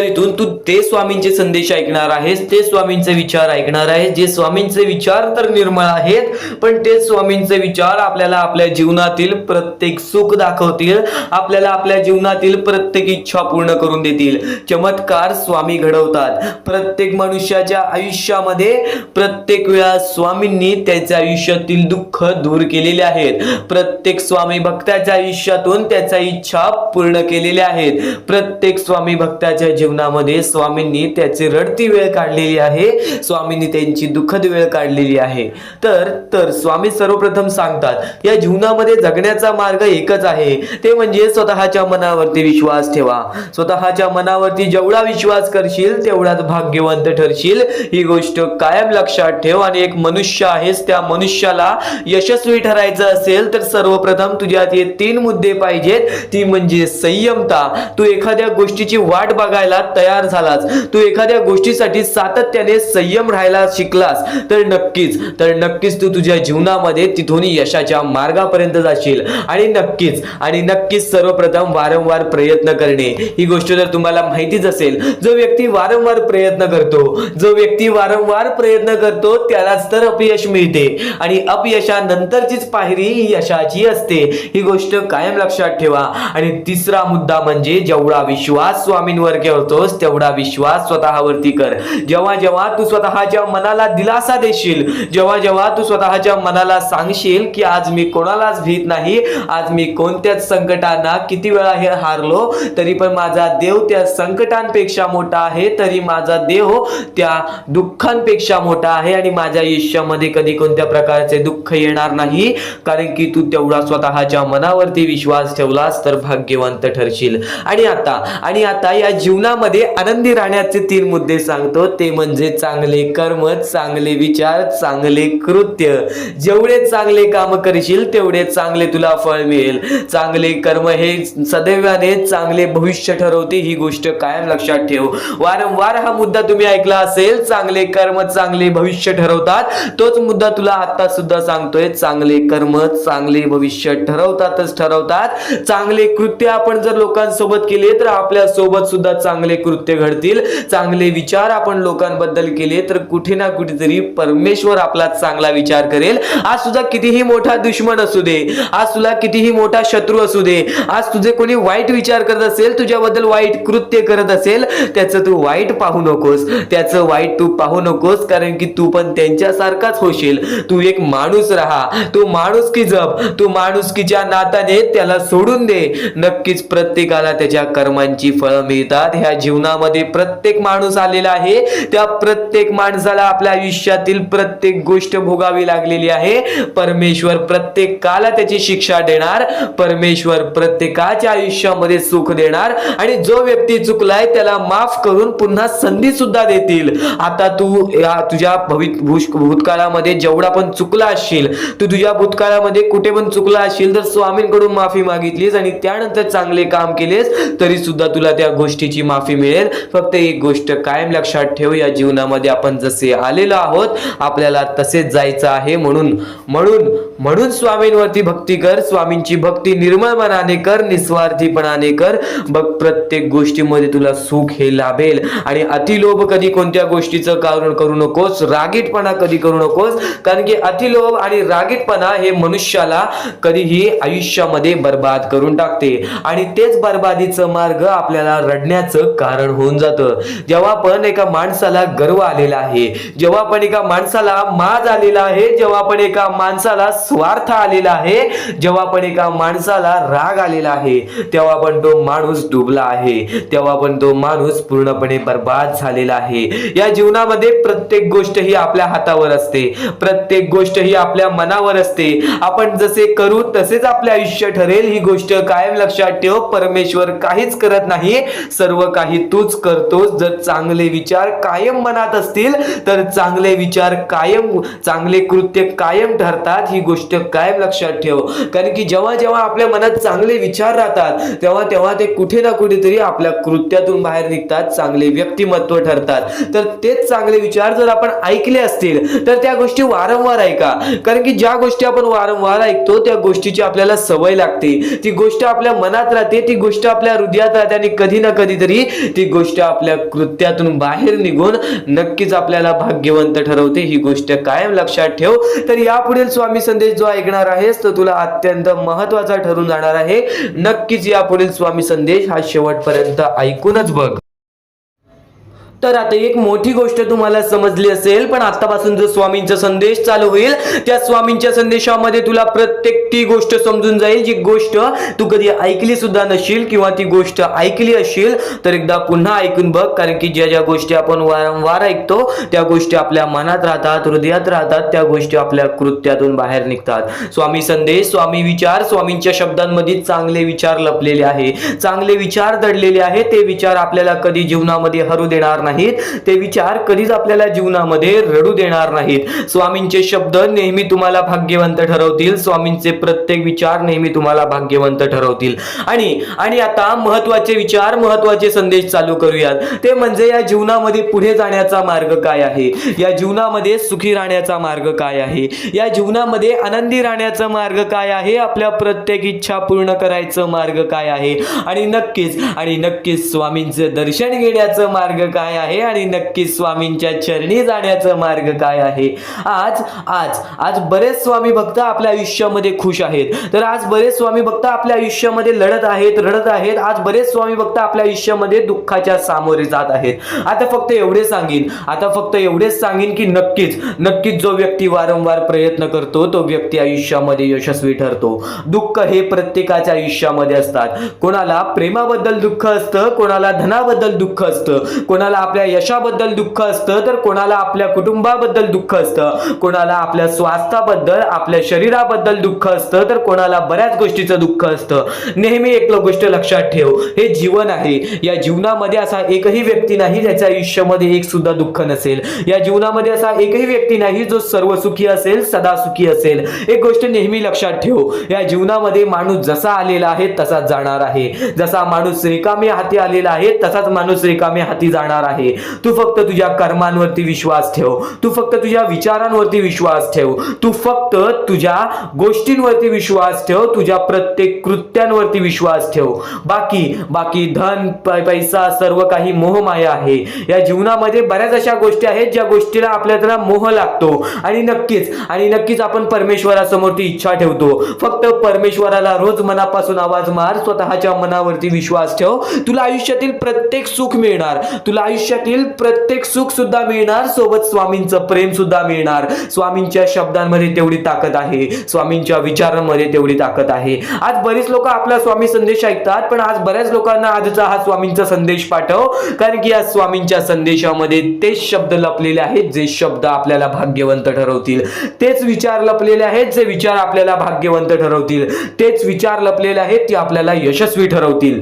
इथून तू ते स्वामींचे संदेश ऐकणार आहेस, ते स्वामींचे विचार ऐकणार आहेस, जे स्वामींचे विचार तर निर्मळ आहेत, पण ते स्वामींचे विचार आपल्याला आपल्या जीवनातील प्रत्येक सुख दाखवतील, आपल्याला आपल्या जीवनातील प्रत्येक इच्छा पूर्ण करून देतील. चमत्कार स्वामी घडवतात. प्रत्येक मनुष्याच्या आयुष्यामध्ये प्रत्येक वेळा स्वामींनी त्याच्या आयुष्यातील दुःख दूर केलेले आहेत. प्रत्येक स्वामी भक्ताच्या आयुष्यातून त्याच्या इच्छा पूर्ण केलेल्या आहेत. प्रत्येक स्वामी भक्ताच्या जीवनामध्ये स्वामींनी त्याची रडती वेळ काढलेली आहे, स्वामींनी त्यांची दुःखद वेळ काढलेली आहे. तर स्वामी सर्वप्रथम सांगतात या जीवनामध्ये जगण्याचा मार्ग एकच आहे, ते म्हणजे स्वतःच्या मनावरती विश्वास ठेवा. स्वतःच्या मनावरती जेवढा विश्वास करशील तेवढाच भाग्यवंत ठरशील. ही गोष्ट कायम लक्षात ठेव. आणि एक मनुष्य आहेस, त्या मनुष्याला यशस्वी ठरायचं असेल तर सर्वप्रथम तुझ्यात हे 3 मुद्दे पाहिजेत. ती म्हणजे संयमता. तू एखाद्या गोष्टीची गोष्टीची वाट बघायला तयार झालास, तू एखाद्या गोष्टीसाठी सातत्याने संयम राहायला शिकलास, तर नक्कीच तू तुझ्या जीवनामध्ये तिथून यशाच्या मार्गापर्यंत जाशील. आणि नक्कीच सर्वप्रथम वारंवार प्रयत्न करणे, ही गोष्ट जर तुम्हाला माहितीच असेल, जो व्यक्ती वारंवार प्रयत्न करतो त्यालाच तर अपयश मिळते, आणि अपयशानंतरचीच पायरी ही यशाची असते, ही गोष्ट कायम लक्षात ठेवा. आणि तिसरा मुद्दा म्हणजे जेवढा विश्वास स्वामींवर करतोस तेवढा विश्वास स्वतःवरती कर. जेव्हा तू स्वतःच्या मनाला दिलासा देशील, जेव्हा तू स्वतःच्या मनाला सांगशील की आज मी कोणालाच भीत नाही, आज मी कोणत्याच संकटांना किती वेळा हे हारलो तरी पण माझा देव त्या संकटांपेक्षा मोठा आहे, तरी माझा देव त्या दुःखांपेक्षा मोठा आहे, आणि माझ्या आयुष्यामध्ये कधी कोणत्या प्रकारचे दुःख येणार नाही, कारण की तू तेवढा स्वतःच्या मनावरती विश्वास ठेवलास तर भाग्यवंत ठरशील. आणि आता या जीवनामध्ये आनंदी राहण्याचे 3 मुद्दे सांगतो, ते म्हणजे चांगले कर्म, चांगले विचार, चांगले कृत्य. जेवढे चांगले काम करशील तेवढे चांगले तुला फळ मिळेल. चांगले कर्म हे सदैवाने चांगले भविष्य ठरवते, ही गोष्ट कायम लक्षात ठेव. वारंवार हा मुद्दा तुम्ही ऐकला असेल, चांगले कर्म चांगले भविष्य ठरवतात. तोच मुद्दा तुला आता सुद्धा सांगतोय, चांगले कर्म चांगले भविष्य ठरवतात. चांगले कृत्य आपण जर लोकांसोबत केले तर आपल्या सोबत सुद्धा चांगले कृत्य घडतील. चांगले विचार आपण लोकांबद्दल केले तर कुठे ना कुठेतरी परमेश्वर आपला चांगला विचार करेल. आज तुझा कितीही मोठा दुश्मन असू दे, आज तुला कितीही मोठा शत्रू असू दे, आज तुझे कोणी वाईट विचार करत असेल, तुझ्याबद्दल वाईट कृत्य करत असेल, त्याचं तू वाईट पाहू नकोस, कारण की तू पण त्यांच्यासारखाच होशील. तू एक माणूस राहा, तू माणुसकी जप, तू माणुसकीच्या नात्याने त्याला सोडून दे. नक्कीच प्रत्येकाला त्याच्या कर्मांची फळं मिळतात. ह्या जीवनामध्ये प्रत्येक माणूस आलेला आहे, त्या प्रत्येक माणसाला आपल्या आयुष्यातील प्रत्येक गोष्ट भोगावी लागलेली आहे. परमेश्वर प्रत्येकाला त्याची शिक्षा देणार, परमेश्वर प्रत्येकाच्या आयुष्यामध्ये सुख देणार, आणि जो व्यक्ती चुकलाय त्याला माफ करून पुन्हा संधी सुद्धा देतील. आता तू तुझ्या भूतकाळामध्ये जेवढा पण चुकला असशील, तू तुझ्या भूतकाळामध्ये कुठे पण चुकला असशील तर स्वामींकडून माफी मागितलीस आणि त्यानंतर चांगले काम केलेस तरी सुद्धा तुला त्या गोष्टीची माफी मिळेल. फक्त एक गोष्ट कायम लक्षात ठेव, या जीवनामध्ये आपण जसे आलेलो आहोत आपल्याला तसेच जायचं आहे. म्हणून स्वामींवरती भक्ती कर. स्वामींची भक्ती निर्मळ मनाने कर, निस्वार्थीपणाने कर. बघ प्रत्येक गोष्टीमध्ये तुला सुख हे लाभेल. आणि अतिलोभ कधी कोणत्या गोष्टीचं कारण करू नकोस, रागीटपणा कधी करू नकोस, कारण की अतिलोभ आणि रागीटपणा हे मनुष्याला कधीही आयुष्यामध्ये बर्बाद करून टाकते, आणि तेच बर्बादीचं मार्ग आपल्याला रडण्याचं कारण होऊन जातं. जेव्हा पण एका माणसाला गर्व आलेला आहे, जेव्हा पण एका माणसाला माज आलेला आहे, जेव्हा पण एका माणसाला स्वार्थ आलेला आहे, जेव्हा पण एका माणसाला राग आलेला आहे, तेव्हा पण तो माणूस डुबला आहे, तेव्हा पण तो माणूस पूर्णपणे बर्बाद झालेला आहे. या जीवनामध्ये प्रत्येक गोष्ट ही आपल्या हातावर असते, प्रत्येक गोष्ट ही आपल्या मनावर असते. आपण जसे करू तसेच आपले आयुष्य ठरेल, ही गोष्ट कायम लक्षात ठेव. परमेश्वर काहीच करत नाही, सर्व काही तूच करतोस. जर चांगले विचार कायम मनात असतील तर चांगले विचार कायम, चांगले कृत्य कायम ठरतात, ही गोष्ट कायम लक्षात ठेव. कारण की जेव्हा आपल्या मनात चांगले विचार राहतात तेव्हा ते कुठे ना कुठेतरी आपल्या कृत्यातून बाहेर निघतात, चांगले व्यक्तिमत्व ठरतात. तर तेच चांगले विचार जर आपण ऐकले असतील तर त्या गोष्टी वारंवार ऐका, कारण की ज्या गोष्टी आपण वारंवार ऐकतो त्या गोष्टीची आपल्याला सवय लागते, ती गोष्ट आपल्या मनात राहते, ती गोष्ट आपल्या हृदयात राहते, आणि कधी ना कधीतरी ती गोष्ट आपल्या कृत्यातून बाहेर निघून नक्कीच आपल्याला भाग्यवंत ठरवते. ही गोष्ट कायम लक्षात ठेव. तर यापुढील स्वामी संदेश जो ऐकणार आहेस तो तुला अत्यंत महत्वाचा ठरून जाणार आहे. नक्कीच यापुढील स्वामी संदेश हा शेवटपर्यंत ऐकूनच बघ. तर आता एक मोठी गोष्ट तुम्हाला समजली असेल, पण आतापासून जो स्वामींचा संदेश चालू होईल त्या स्वामींच्या संदेशामध्ये तुला प्रत्येक ती गोष्ट समजून जाईल जी गोष्ट तू कधी ऐकली सुद्धा नशील, किंवा ती गोष्ट ऐकली असेल तर एकदा पुन्हा ऐकून बघ. कारण की ज्या ज्या गोष्टी आपण वारंवार ऐकतो त्या गोष्टी आपल्या मनात राहतात, हृदयात राहतात, त्या गोष्टी आपल्या कृत्यातून बाहेर निघतात. स्वामी संदेश, स्वामी विचार, स्वामींच्या शब्दांमध्ये चांगले विचार लपलेले आहे, चांगले विचार दडलेले आहे. ते विचार आपल्याला कधी जीवनामध्ये हरू देणार नाही. नाहीत, ते विचार कधीच आपल्याला जीवनामध्ये रडू देणार नाहीत. स्वामींचे शब्द नेहमी तुम्हाला भाग्यवंत ठरवतील. स्वामींचे प्रत्येक विचार नेहमी तुम्हाला भाग्यवंत ठरवतील. आणि आता महत्वाचे विचार, महत्वाचे संदेश चालू करूयात. ते म्हणजे या जीवनामध्ये पुढे जाण्याचा मार्ग काय आहे, या जीवनामध्ये सुखी राहण्याचा मार्ग काय आहे, या जीवनामध्ये आनंदी राहण्याचा मार्ग काय आहे, आपल्या प्रत्येक इच्छा पूर्ण करायचं मार्ग काय आहे, आणि नक्कीच स्वामींचं दर्शन घेण्याचं मार्ग काय आहे, आणि नक्कीच स्वामींच्या चरणी जाण्याचं मार्ग काय आहे. आज बरेच स्वामी भक्त आपल्या आयुष्यामध्ये खुश आहेत, तर आज बरेच स्वामी भक्त आपल्या आयुष्यामध्ये रडत आहेत. आज बरेच स्वामी भक्त आपल्या आयुष्यामध्ये दुःखाच्या सामोरे जात आहेत. आता फक्त एवढेच सांगेन की नक्कीच जो व्यक्ती वारंवार प्रयत्न करतो तो व्यक्ती आयुष्यामध्ये यशस्वी ठरतो. दुःख हे प्रत्येकाच्या आयुष्यामध्ये असतात. कोणाला प्रेमाबद्दल दुःख असतं, कोणाला धनाबद्दल दुःख असतं, कोणाला आपल्या यशाबद्दल दुःख असतं, तर कोणाला आपल्या कुटुंबाबद्दल दुःख असतं, कोणाला आपल्या स्वास्थ्याबद्दल, आपल्या शरीराबद्दल दुःख असतं, तर कोणाला बऱ्याच गोष्टीचं दुःख असतं. नेहमी एक गोष्ट लक्षात ठेव, हे जीवन आहे. या जीवनामध्ये असा एकही व्यक्ती नाही ज्याच्या आयुष्यामध्ये एक सुद्धा दुःख नसेल. या जीवनामध्ये असा एकही व्यक्ती नाही जो सर्व सुखी असेल, सदा सुखी असेल. एक गोष्ट नेहमी लक्षात ठेव, या जीवनामध्ये माणूस जसा आलेला आहे तसाच जाणार आहे. जसा माणूस रिकामे हाती आलेला आहे तसाच माणूस रिकामे हाती जाणार आहे. तू फक्त तुझ्या कर्मांवरती विश्वास ठेव, तू फक्त तुझ्या विचारांवरती विश्वास ठेव, तू फक्त तुझ्या गोष्टींवरती विश्वास ठेव, तुझ्या प्रत्येक कृत्यांवरती विश्वास ठेव. बाकी धन पैसा सर्व काही मोहमाया आहे. या जीवनामध्ये बऱ्याच अशा गोष्टी आहेत ज्या गोष्टीला आपल्याला मोह लागतो, आणि नक्कीच आपण परमेश्वरासमोर ती इच्छा ठेवतो. फक्त परमेश्वराला रोज मनापासून आवाज मार, स्वतःच्या मनावरती विश्वास ठेव. तुला आयुष्यातील प्रत्येक सुख मिळणार, तुला आयुष्यातील प्रत्येक सुख सुद्धा मिळणार, सोबत स्वामींचं प्रेम सुद्धा मिळणार. स्वामींच्या शब्दांमध्ये तेवढी ताकद आहे, स्वामींच्या विचारांमध्ये तेवढी ताकद आहे. आज बरेच लोक आपला स्वामी संदेश ऐकतात, पण आज बऱ्याच लोकांना आजचा हा स्वामींचा संदेश पाठव, कारण की या स्वामींच्या संदेशामध्ये तेच शब्द लपलेले आहेत जे शब्द आपल्याला भाग्यवंत ठरवतील. तेच विचार लपलेले आहेत जे विचार आपल्याला भाग्यवंत ठरवतील. तेच विचार लपलेले आहेत ते आपल्याला यशस्वी ठरवतील.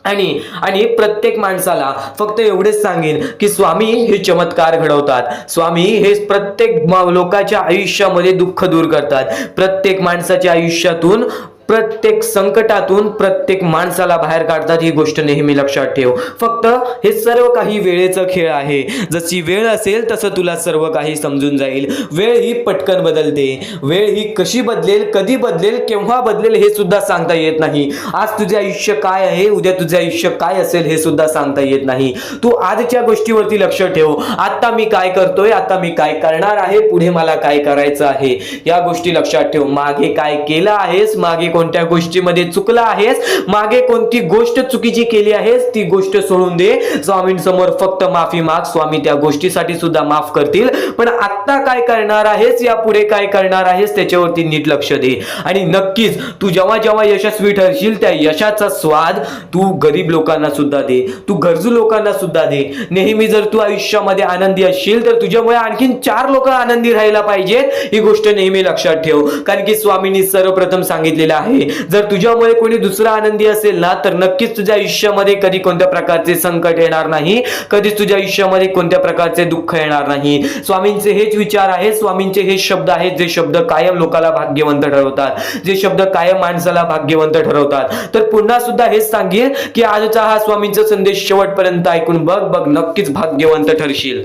आणि प्रत्येक माणसाला फक्त एवढेच सांगेन की स्वामी हे चमत्कार घडवतात. स्वामी हे प्रत्येक लोकांच्या आयुष्यामध्ये दुःख दूर करतात. प्रत्येक माणसाच्या आयुष्यातून, प्रत्येक संकटातून प्रत्येक माणसाला बाहेर काढतात. ही गोष्ट नेहमी लक्षात ठेव. फक्त हे सर्व काही वेळेचा खेळ आहे. जशी वेळ असेल तसं तुला सर्व काही समजून जाईल. वेळ ही पटकन बदलते. वेळ ही कशी बदलेल, कधी बदलेल, केव्हा बदलेल हे सुद्धा सांगता येत नाही. आज तुझे आयुष्य काय आहे, उद्या तुझे आयुष्य काय असेल हे सुद्धा सांगता येत नाही. तू आजच्या गोष्टीवरती लक्ष ठेव. आता मी काय करतोय, आता मी काय करणार आहे, पुढे मला काय करायचं आहे, या गोष्टी लक्षात ठेव. मागे काय केलं आहेस, मागे कोणत्या गोष्टीमध्ये चुकला आहेस, मागे कोणती गोष्ट चुकीची केली आहेस, ती गोष्ट सोडून दे. स्वामींसमोर फक्त माफी माग. स्वामी त्या गोष्टीसाठी सुद्धा माफ करतील. पण आता काय करणार आहेस, या पुढे काय करणार आहेस, त्याच्यावरती नीट लक्ष दे. आणि नक्कीच तू जेव्हा यशस्वी ठरशील त्या यशाचा स्वाद तू गरीब लोकांना सुद्धा दे, तू गरजू लोकांना सुद्धा दे. नेहमी जर तू आयुष्यामध्ये आनंदी असशील तर तुझ्यामुळे आणखीन 4 लोक आनंदी राहायला पाहिजेत. ही गोष्ट नेहमी लक्षात ठेव, कारण की स्वामींनी सर्वप्रथम सांगितलेलं आहे, जर तुझ्यामुळे कोणी दुसरा आनंदी असेल ना तर नक्कीच तुझ्या आयुष्यामध्ये कधी कोणत्या प्रकारचे संकट येणार नाही, कधीच तुझ्या आयुष्यामध्ये कोणत्या प्रकारचे दुःख येणार नाही. स्वामींचे हेच विचार आहेत, स्वामींचे हे शब्द आहेत जे शब्द कायम लोकाला भाग्यवंत ठरवतात, जे शब्द कायम माणसाला भाग्यवंत ठरवतात. तर पुन्हा सुद्धा हेच सांगेल की आजचा हा स्वामींचा संदेश शेवटपर्यंत ऐकून बघ, नक्कीच भाग्यवंत ठरशील.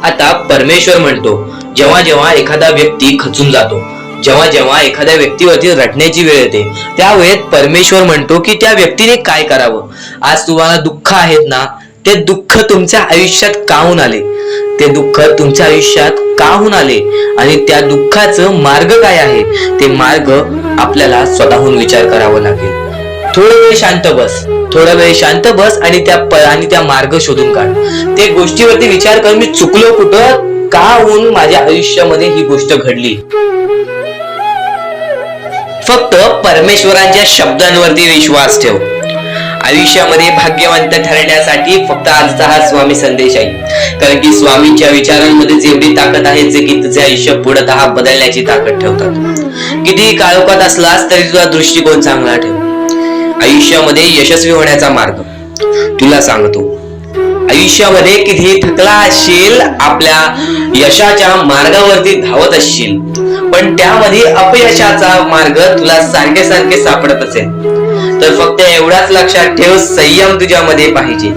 आता परमेश्वर म्हणतो, जेव्हा एखादा व्यक्ती खचून जातो, जेव्हा एखाद्या व्यक्तीवरती रडण्याची वेळ येते, त्यावेळेत परमेश्वर म्हणतो की त्या व्यक्तीने काय करावं. आज तुम्हाला दुःख आहेत ना, ते दुःख तुमच्या आयुष्यात काहून आले, ते दुःख तुमच्या आयुष्यात काहून आले, आणि त्या दुःखाचं मार्ग काय आहे, ते मार्ग आपल्याला स्वतःहून विचार करावा लागेल. थोडा वेळ शांत बस आणि त्या मार्ग शोधून काढ. ते गोष्टीवरती विचार कर, मी चुकलो कुठं, का होऊन माझ्या आयुष्यामध्ये ही गोष्ट घडली. फक्त परमेश्वरांच्या शब्दांवरती विश्वास ठेव. आयुष्यामध्ये भाग्यवंत ठरण्यासाठी फक्त आजचा हा स्वामी संदेश आहे, कारण की स्वामींच्या विचारांमध्ये जेवढी ताकद आहे जे की तुझे आयुष्य पूर्णतः बदलण्याची ताकद ठेवतात. किती काळोखात असलास तरी तुझा दृष्टिकोन चांगला ठेव. आयुष्यामध्ये यशस्वी होण्याचा मार्ग तुला सांगतो. आयुष्यामध्ये किती थकला असशील, आपल्या यशाच्या मार्गावरती धावत असशील, पण त्यामध्ये अपयशाचा मार्ग तुला सारखे सारखे सापडत असेल, तर फक्त एवढाच लक्षात ठेव, संयम तुझ्यामध्ये पाहिजे,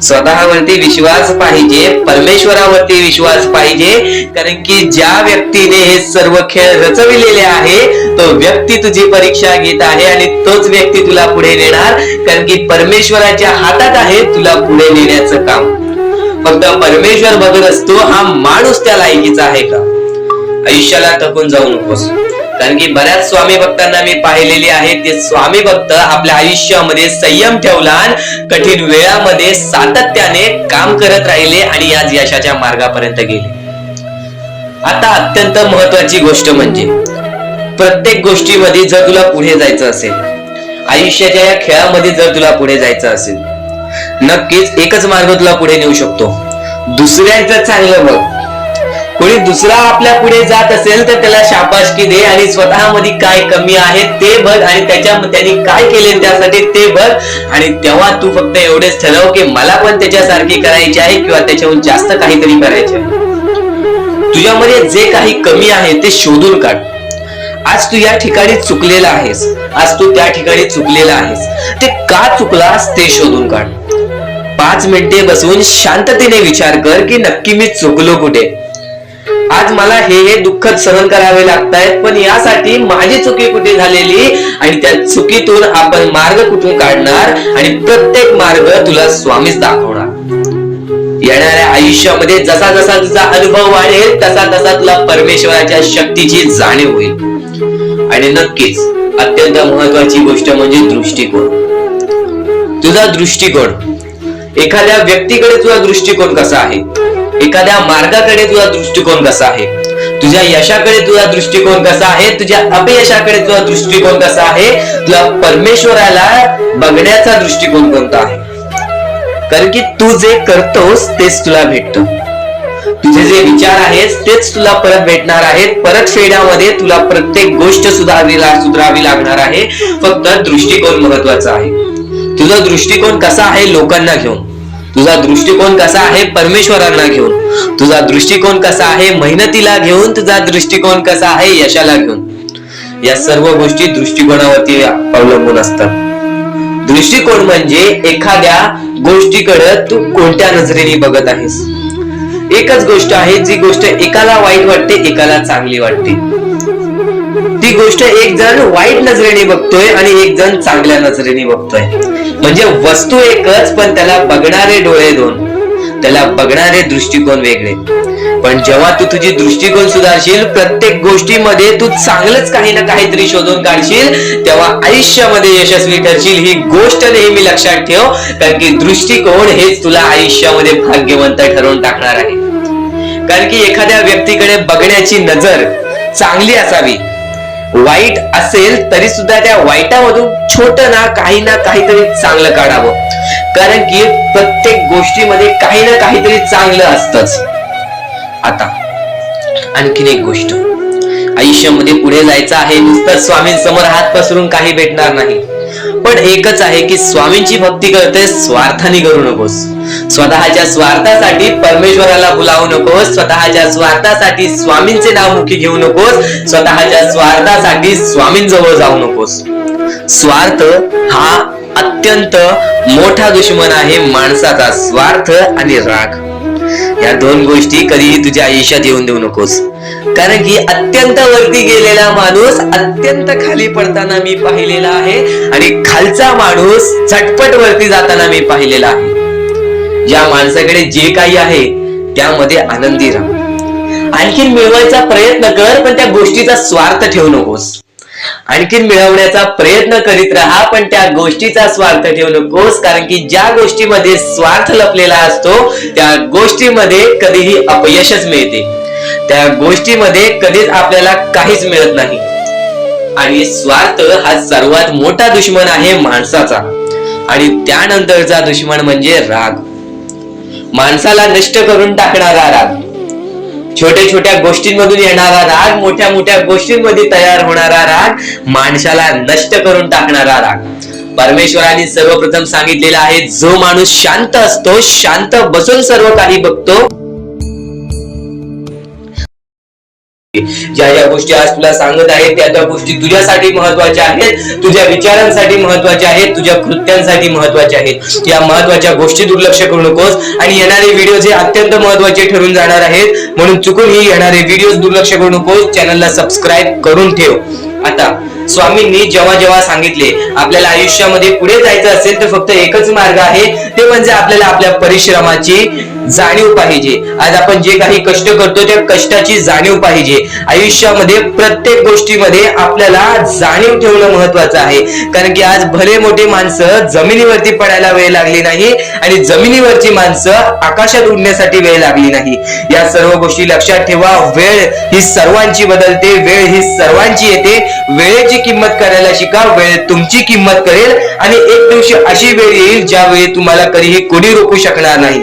स्वतःवरती विश्वास पाहिजे, परमेश्वरावरती विश्वास पाहिजे. कारण की ज्या व्यक्तीने हे सर्व खेळ रचविलेले आहे तो व्यक्ती तुझी परीक्षा घेत आहे आणि तोच व्यक्ती तुला पुढे नेणार. कारण की परमेश्वराच्या हातात आहे तुला पुढे नेण्याचं काम. फक्त परमेश्वर बघत असतो हा माणूस त्या लायकीचा आहे का. आयुष्याला थकून जाऊ नकोस. कारण की बऱ्याच स्वामी भक्तांना मी पाहिलेले आहे, ते स्वामी भक्त आपल्या आयुष्यामध्ये संयम ठेवला, कठीण वेळामध्ये सातत्याने काम करत राहिले आणि आज यशाच्या मार्गापर्यंत गेले. आता अत्यंत महत्वाची गोष्ट म्हणजे प्रत्येक गोष्टीमध्ये जर तुला पुढे जायचं असेल, आयुष्याच्या या खेळामध्ये जर तुला पुढे जायचं असेल, नक्कीच एकच मार्ग तुला पुढे नेऊ शकतो. दुसऱ्यांचं चांगलं बघ. कोणी दुसरा आपल्या पुढे जात असेल तर त्याला शाबासकी दे आणि स्वतःमध्ये काय कमी आहे ते बघ आणि त्यांनी काय केले त्यासाठी ते बघ. आणि तेव्हा तू फक्त एवढेच ठरव की मला पण त्याच्यासारखी करायची आहे किंवा त्याच्याहून जास्त काहीतरी करायचे आहे. तुझ्यामध्ये जे काही कमी आहे ते शोधून काढ. आज तू या ठिकाणी चुकलेला आहेस, आज तू त्या ठिकाणी चुकलेला आहेस, ते का चुकलास ते शोधून काढ. 5 मिनिटे बसून शांततेने विचार कर की नक्की मी चुकलो कुठे. आज मला हे दुःख सहन करावे लागतायत, पण यासाठी माझी चुकी कुठे झालेली आणि त्या चुकीतून आपण मार्ग कुठून काढणार आणि प्रत्येक मार्ग तुला स्वामीच दाखवणार. येणाऱ्या आयुष्यामध्ये जसा जसा तुझा अनुभव वाढेल तसा तसा तुला परमेश्वराच्या शक्तीची जाणीव होईल. आणि नक्कीच अत्यंत महत्वाची गोष्ट म्हणजे दृष्टिकोन. तुझा दृष्टिकोन, एखाद्या व्यक्तीकडे तुझा दृष्टिकोन कसा आहे, एखाद्या मार्गाकडे तुझा दृष्टिकोन कसा आहे, तुझ्या यशाकडे तुझा दृष्टिकोन कसा आहे, तुझ्या अपयशाकडे तुझा दृष्टिकोन कसा आहे, तुला परमेश्वराला बघण्याचा दृष्टिकोन कोणता आहे. कारण की तू जे करतोस तेच तुला भेटतं. तुझे जे विचार आहेत तेच तुला परत भेटणार आहेत. परत फेड्यामध्ये तुला प्रत्येक गोष्ट सुधारावी लागणार आहे. फक्त दृष्टिकोन महत्वाचा आहे. तुझा दृष्टिकोन कसा आहे लोकांना घेऊन, तुझा दृष्टिकोन कसा आहे परमेश्वरांना घेऊन, तुझा दृष्टिकोन कसा आहे मेहनतीला घेऊन, तुझा दृष्टिकोन कसा आहे यशाला घेऊन. या सर्व गोष्टी दृष्टिकोनावरती अवलंबून असतात. दृष्टिकोन म्हणजे एखाद्या गोष्टीकडे तू कोणत्या नजरेने बघत आहेस. एकच गोष्ट आहे, जी गोष्ट एकाला वाईट वाटते एकाला चांगली वाटते. ती गोष्ट एक जण वाईट नजरेने बघतोय आणि एक जण चांगल्या नजरेने बघतोय. म्हणजे वस्तू एकच पण त्याला बघणारे डोळे दोन, त्याला बघणारे दृष्टिकोन वेगळे. पण जेव्हा तू तुझी दृष्टिकोन सुधारशील, प्रत्येक गोष्टीमध्ये तू चांगलंच काही ना काहीतरी शोधून काढशील, तेव्हा आयुष्यामध्ये यशस्वी ठरशील. ही गोष्ट नेहमी लक्षात ठेव. कारण की दृष्टिकोन हेच तुला आयुष्यामध्ये भाग्यवंत ठरवून टाकणार आहे. कारण की एखाद्या व्यक्तीकडे बघण्याची नजर चांगली असावी. वाईट असेल तरी सुद्धा त्या वाईटामधून छोट ना काहीतरी चांगलं काढावं. कारण की प्रत्येक गोष्टीमध्ये काही ना काहीतरी चांगलं असतंच. आता आणखीन एक गोष्ट, आयुष्यामध्ये पुढे जायचं आहे, नुसतं स्वामींसमोर हात पसरून काही भेटणार नाही. पण एकच आहे की स्वामींची भक्ती करते स्वार्थाने करू नकोस. स्वतःच्या स्वार्थासाठी परमेश्वराला भुलावू नकोस. स्वतःच्या स्वार्थासाठी स्वामींचे नाव मुखी घेऊ नकोस. स्वतःच्या स्वार्थासाठी स्वामींजवळ जाऊ नकोस. स्वार्थ हा अत्यंत मोठा दुश्मन आहे माणसाचा. स्वार्थ आणि राग या दोन गोष्टी कधीही तुझ्या आयुष्यात येऊन देऊ नकोस. कारण की अत्यंत वरती गेलेला माणूस अत्यंत खाली पडताना मी पाहिलेला आहे आणि खालचा माणूस झटपट वरती जाताना मी पाहिलेला आहे. ज्या माणसाकडे जे काही आहे त्यामध्ये आनंदी राहा. आणखीन मिळवायचा प्रयत्न कर, पण त्या गोष्टीचा स्वार्थ ठेवू नकोस. आणखीन मिळवण्याचा प्रयत्न करीत राहा, पण त्या गोष्टीचा स्वार्थ ठेवू नकोस. कारण की ज्या गोष्टीमध्ये स्वार्थ लपलेला असतो त्या गोष्टीमध्ये कधीही अपयशच मिळते. त्या गोष्टीमध्ये कधीच आपल्याला काहीच मिळत नाही. आणि स्वार्थ हा सर्वात मोठा दुश्मन आहे माणसाचा. आणि त्यानंतरचा दुश्मन म्हणजे राग. माणसाला नष्ट करून टाकणारा राग, छोट्या छोट्या गोष्टींमधून येणारा राग, मोठ्या मोठ्या गोष्टींमध्ये तयार होणारा राग, माणसाला नष्ट करून टाकणारा राग. परमेश्वराने सर्वप्रथम सांगितलेलं आहे, जो माणूस शांत असतो, शांत बसून सर्व काही बघतो, ज्या ज्या गोष्टी आज तुला सांगत आहेत त्या गोष्टी तुझ्यासाठी महत्वाच्या आहेत, तुझ्या विचारांसाठी महत्वाच्या आहेत, तुझ्या कृत्यांसाठी महत्वाच्या आहेत. या महत्वाच्या गोष्टी दुर्लक्ष करू नकोस. आणि येणारे व्हिडिओ जे अत्यंत महत्वाचे ठरून जाणार आहेत, म्हणून चुकूनही येणारे व्हिडिओ दुर्लक्ष करू नकोस. चॅनलला सबस्क्राईब करून ठेव. आता स्वामींनी जेव्हा जेव्हा सांगितले आपल्याला आयुष्यामध्ये पुढे जायचं असेल तर फक्त एकच मार्ग आहे, ते म्हणजे आपल्याला आपल्या परिश्रमाची जाणीव पाहिजे. आज आपण जे काही कष्ट करतो त्या कष्टाची जाणीव पाहिजे. आयुष्यामध्ये प्रत्येक गोष्टीमध्ये आपल्याला जाणीव ठेवणं महत्वाचं आहे. कारण की आज भले मोठे माणसं जमिनीवरती पडायला वेळ लागली नाही आणि जमिनीवरची माणसं आकाशात उडण्यासाठी वेळ लागली नाही. या सर्व गोष्टी लक्षात ठेवा. वेळ ही सर्वांची बदलते, वेळ ही सर्वांची येते. वेळेची किंमत करायला शिका. वेळ तुमची किंमत करेल आणि एक दिवशी अशी वेळ येईल ज्यावेळी तुम्हाला कधीही कोणी रोखू शकणार नाही.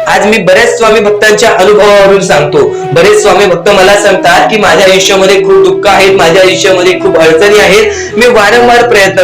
आज मी बऱ्याच स्वामी भक्तांच्या अनुभवावरून सांगतो. बरेच स्वामी भक्त मला सांगतात की माझ्या आयुष्यामध्ये खूप दुःख आहेत, माझ्या आयुष्यामध्ये खूप अडचणी आहेत, मी वारंवार प्रयत्न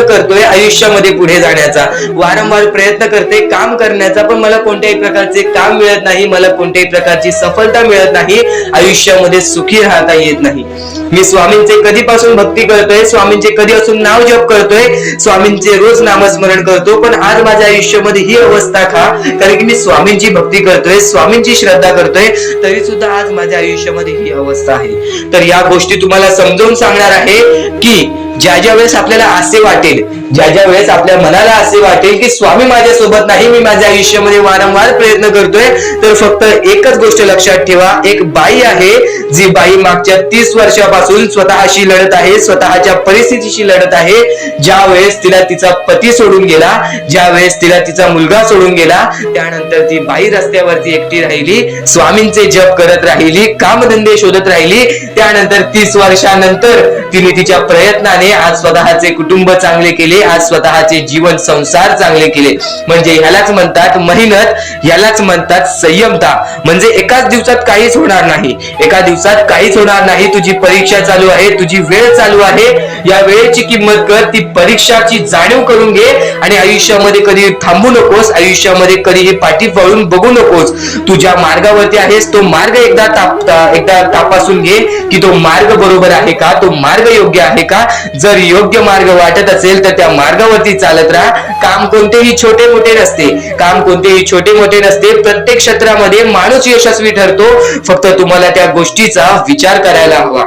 करतोय आयुष्यामध्ये पुढे जाण्याचा, वारंवार प्रयत्न करते काम करण्याचा, पण मला कोणत्याही प्रकारचे काम मिळत नाही, मला कोणत्याही प्रकारची सफलता मिळत नाही, आयुष्यामध्ये सुखी राहता येत नाही. मी स्वामींचे कधीपासून भक्ती करतोय, स्वामींचे कधीपासून नाव जप करतोय, स्वामींचे रोज नामस्मरण करतो, पण आज माझ्या आयुष्यामध्ये ही अवस्था का? कारण की मी स्वामींची भक्ती करतोय, स्वामींची श्रद्धा करतोय, तरी सुद्धा आज माझ्या आयुष्यामध्ये ही अवस्था आहे. तर या गोष्टी तुम्हाला समजावून सांगणार आहे की ज्या ज्या वेळेस आपल्याला असे वाटेल, ज्या ज्या वेळेस आपल्या मनाला असे वाटेल की स्वामी माझ्या सोबत नाही, मी माझ्या आयुष्यामध्ये वारंवार प्रयत्न करतोय, तर फक्त एकच गोष्ट लक्षात ठेवा. एक बाई आहे, जी बाई मागच्या 30 वर्षापासून स्वतःशी लढत आहे, स्वतःच्या परिस्थितीशी लढत आहे. ज्या वेळेस तिला तिचा पती सोडून गेला, ज्या वेळेस तिला तिचा मुलगा सोडून गेला, त्यानंतर ती बाई रस्त्यावरती एकटी राहिली, स्वामींचे जप करत राहिली, कामधंदे शोधत राहिली. त्यानंतर 30 वर्षानंतर तिने तिच्या प्रयत्नाने आज स्वतःचे कुटुंब चांगले केले, आज स्वतःचे जीवन संसार चांगले केले. म्हणजे ह्यालाच म्हणतात मेहनत, ह्यालाच म्हणतात संयमता. म्हणजे एकाच दिवसात काहीच होणार नाही, एका दिवसात काहीच होणार नाही. तुझी परीक्षा चालू आहे, तुझी वेळ चालू आहे, या वेळेची किंमत कर, ती परीक्षाची जाणीव करून घे आणि आयुष्यामध्ये कधी थांबू नकोस, आयुष्यामध्ये कधीही पाठी वळून बघू नकोस. तुझ्या मार्गावरती आहेस, तो मार्ग एकदा तपासून घे की तो मार्ग बरोबर आहे का, तो मार्ग योग्य आहे का. जर योग्य मार्ग वाटत असेल तर त्या मार्गावरती चालत राहा. काम कोणतेही छोटे मोठे नसते, काम कोणतेही छोटे मोठे नसते. प्रत्येक क्षेत्रामध्ये माणूस यशस्वी ठरतो, फक्त तुम्हाला त्या गोष्टीचा विचार करायला हवा.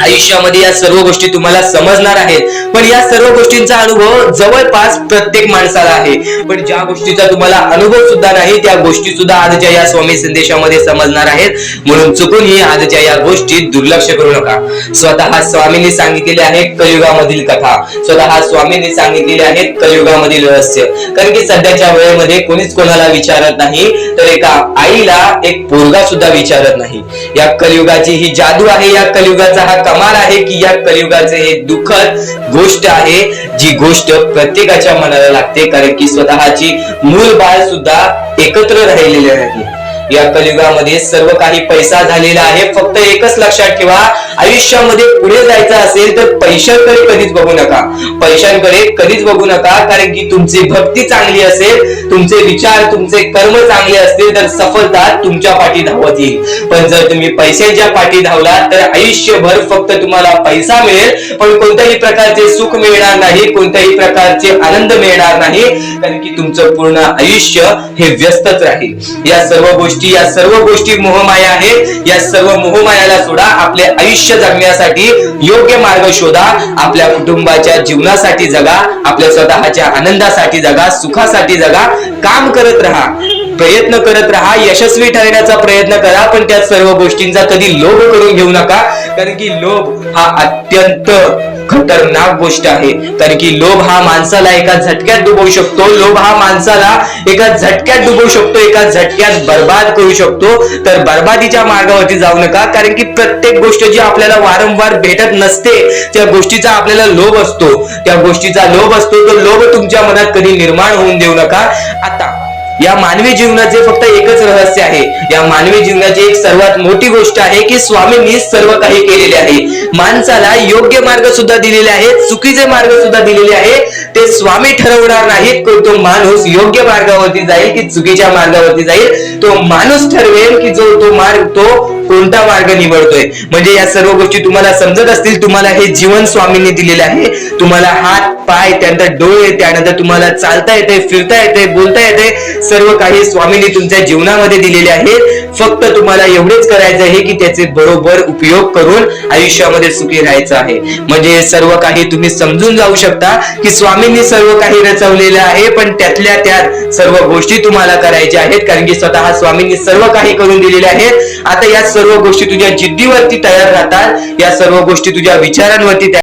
आयुष्यामध्ये या सर्व गोष्टी तुम्हाला समजणार आहेत, पण या सर्व गोष्टींचा अनुभव जवळपास प्रत्येक माणसाला आहे. पण ज्या गोष्टीचा तुम्हाला अनुभव सुद्धा नाही, त्या गोष्टी सुद्धा आजच्या या स्वामी संदेशामध्ये समजणार आहेत. म्हणून चुकूनही आजच्या या गोष्टी दुर्लक्ष करू नका. स्वतः स्वामींनी सांगितलेले आहे कलियुगामधील कथा, स्वतः स्वामींनी सांगितलेले आहेत कलियुगामधील रहस्य. कारण की सध्याच्या वेळेमध्ये कोणीच कोणाला विचारत नाही, तर एका आईला एक पोरगा सुद्धा विचारत नाही. या कलियुगाची ही जादू आहे, या कलियुगाचा हा कमाल आहे की या कलियुगाचे हे दुःखद गोष्ट आहे, जी गोष्ट प्रत्येकाच्या मनाला लागते. कारण की स्वतःची मूल बाळ सुद्धा एकत्र राहिलेले नाही. या कलियुगामध्ये सर्व काही पैसा झालेला आहे. फक्त एकच लक्षात ठेवा, आयुष्यामध्ये पुढे जायचं असेल तर पैशांकडे कधीच बघू नका, पैशांकडे कधीच बघू नका. कारण की तुमची भक्ती चांगली असेल, तुमचे विचार, तुमचे कर्म चांगले असतील तर सफलता तुमच्या पाठी धावत येईल. पण जर तुम्ही पैशांच्या पाठी धावलात तर आयुष्यभर फक्त तुम्हाला पैसा मिळेल, पण कोणत्याही प्रकारचे सुख मिळणार नाही, कोणत्याही प्रकारचे आनंद मिळणार नाही. कारण की तुमचं पूर्ण आयुष्य हे व्यस्तच राहील. या सर्व गोष्टी मोहमाया आहेत. या सर्व मोहमायाला सोडा, आपले आयुष्य जगण्यासाठी योग्य मार्ग शोधा, आपल्या कुटुंबाच्या जीवनासाठी जगा, आपल्या स्वतःच्या आनंदासाठी जगा, सुखासाठी जगा. काम करत राहा, प्रयत्न करत राहा, यशस्वी ठरण्याचा प्रयत्न करा, पण त्या सर्व गोष्टींचा कधी लोभ करून घेऊ नका. कारण की लोभ हा अत्यंत खतरनाक गोष्ट आहे. कारण की लोभ हा माणसाला एका झटक्यात डुबवू शकतो, लोभ हा माणसाला एका झटक्यात डुबवू शकतो, एका झटक्यात बर्बाद करू शकतो. तर बर्बादीच्या मार्गावरती जाऊ नका. कारण की प्रत्येक गोष्ट जी आपल्याला वारंवार भेटत नसते, त्या गोष्टीचा आपल्याला लोभ असतो, त्या गोष्टीचा लोभ असतो. तो लोभ तुमच्या मनात कधी निर्माण होऊन देऊ नका. आता या मानवी जीवनाचे फक्त एकच रहस्य आहे. या मानवी जीवनाची एक सर्वात मोठी गोष्ट आहे की स्वामींनी सर्व काही केलेले आहे. माणसाला योग्य मार्ग सुद्धा दिलेले आहेत, चुकीचे मार्ग सुद्धा दिलेले आहेत. ते स्वामी ठरवणार नाहीत की तो माणूस योग्य मार्गावरती जाईल की चुकीच्या मार्गावरती जाईल. तो माणूस ठरवेल की तो मार्ग कोणता मार्ग निवडतोय. म्हणजे या सर्व गोष्टी तुम्हाला समजत असतील. तुम्हाला हे जीवन स्वामींनी दिलेले आहे. तुम्हाला हात पाय, त्यानंतर डोळे, त्यानंतर तुम्हाला चालता येते, फिरता येते, बोलता येते, सर्व काही स्वामींनी तुमच्या जीवनामध्ये दिलेले आहेत. फक्त तुम्हाला एवढेच करायचं आहे की त्याचे बरोबर उपयोग करून आयुष्यामध्ये सुखी राहायचं आहे. म्हणजे सर्व काही तुम्ही समजून जाऊ शकता की स्वामींनी सर्व काही रचवलेलं आहे, पण त्यातल्या त्यात सर्व गोष्टी तुम्हाला करायच्या आहेत, कारण की स्वतः स्वामींनी सर्व काही करून दिलेले आहेत. आता या सर्व गोष्टी तुझ्या जिद्दीवरती तयार राहतात, या सर्व गोष्टी तुझ्या विचारांवरती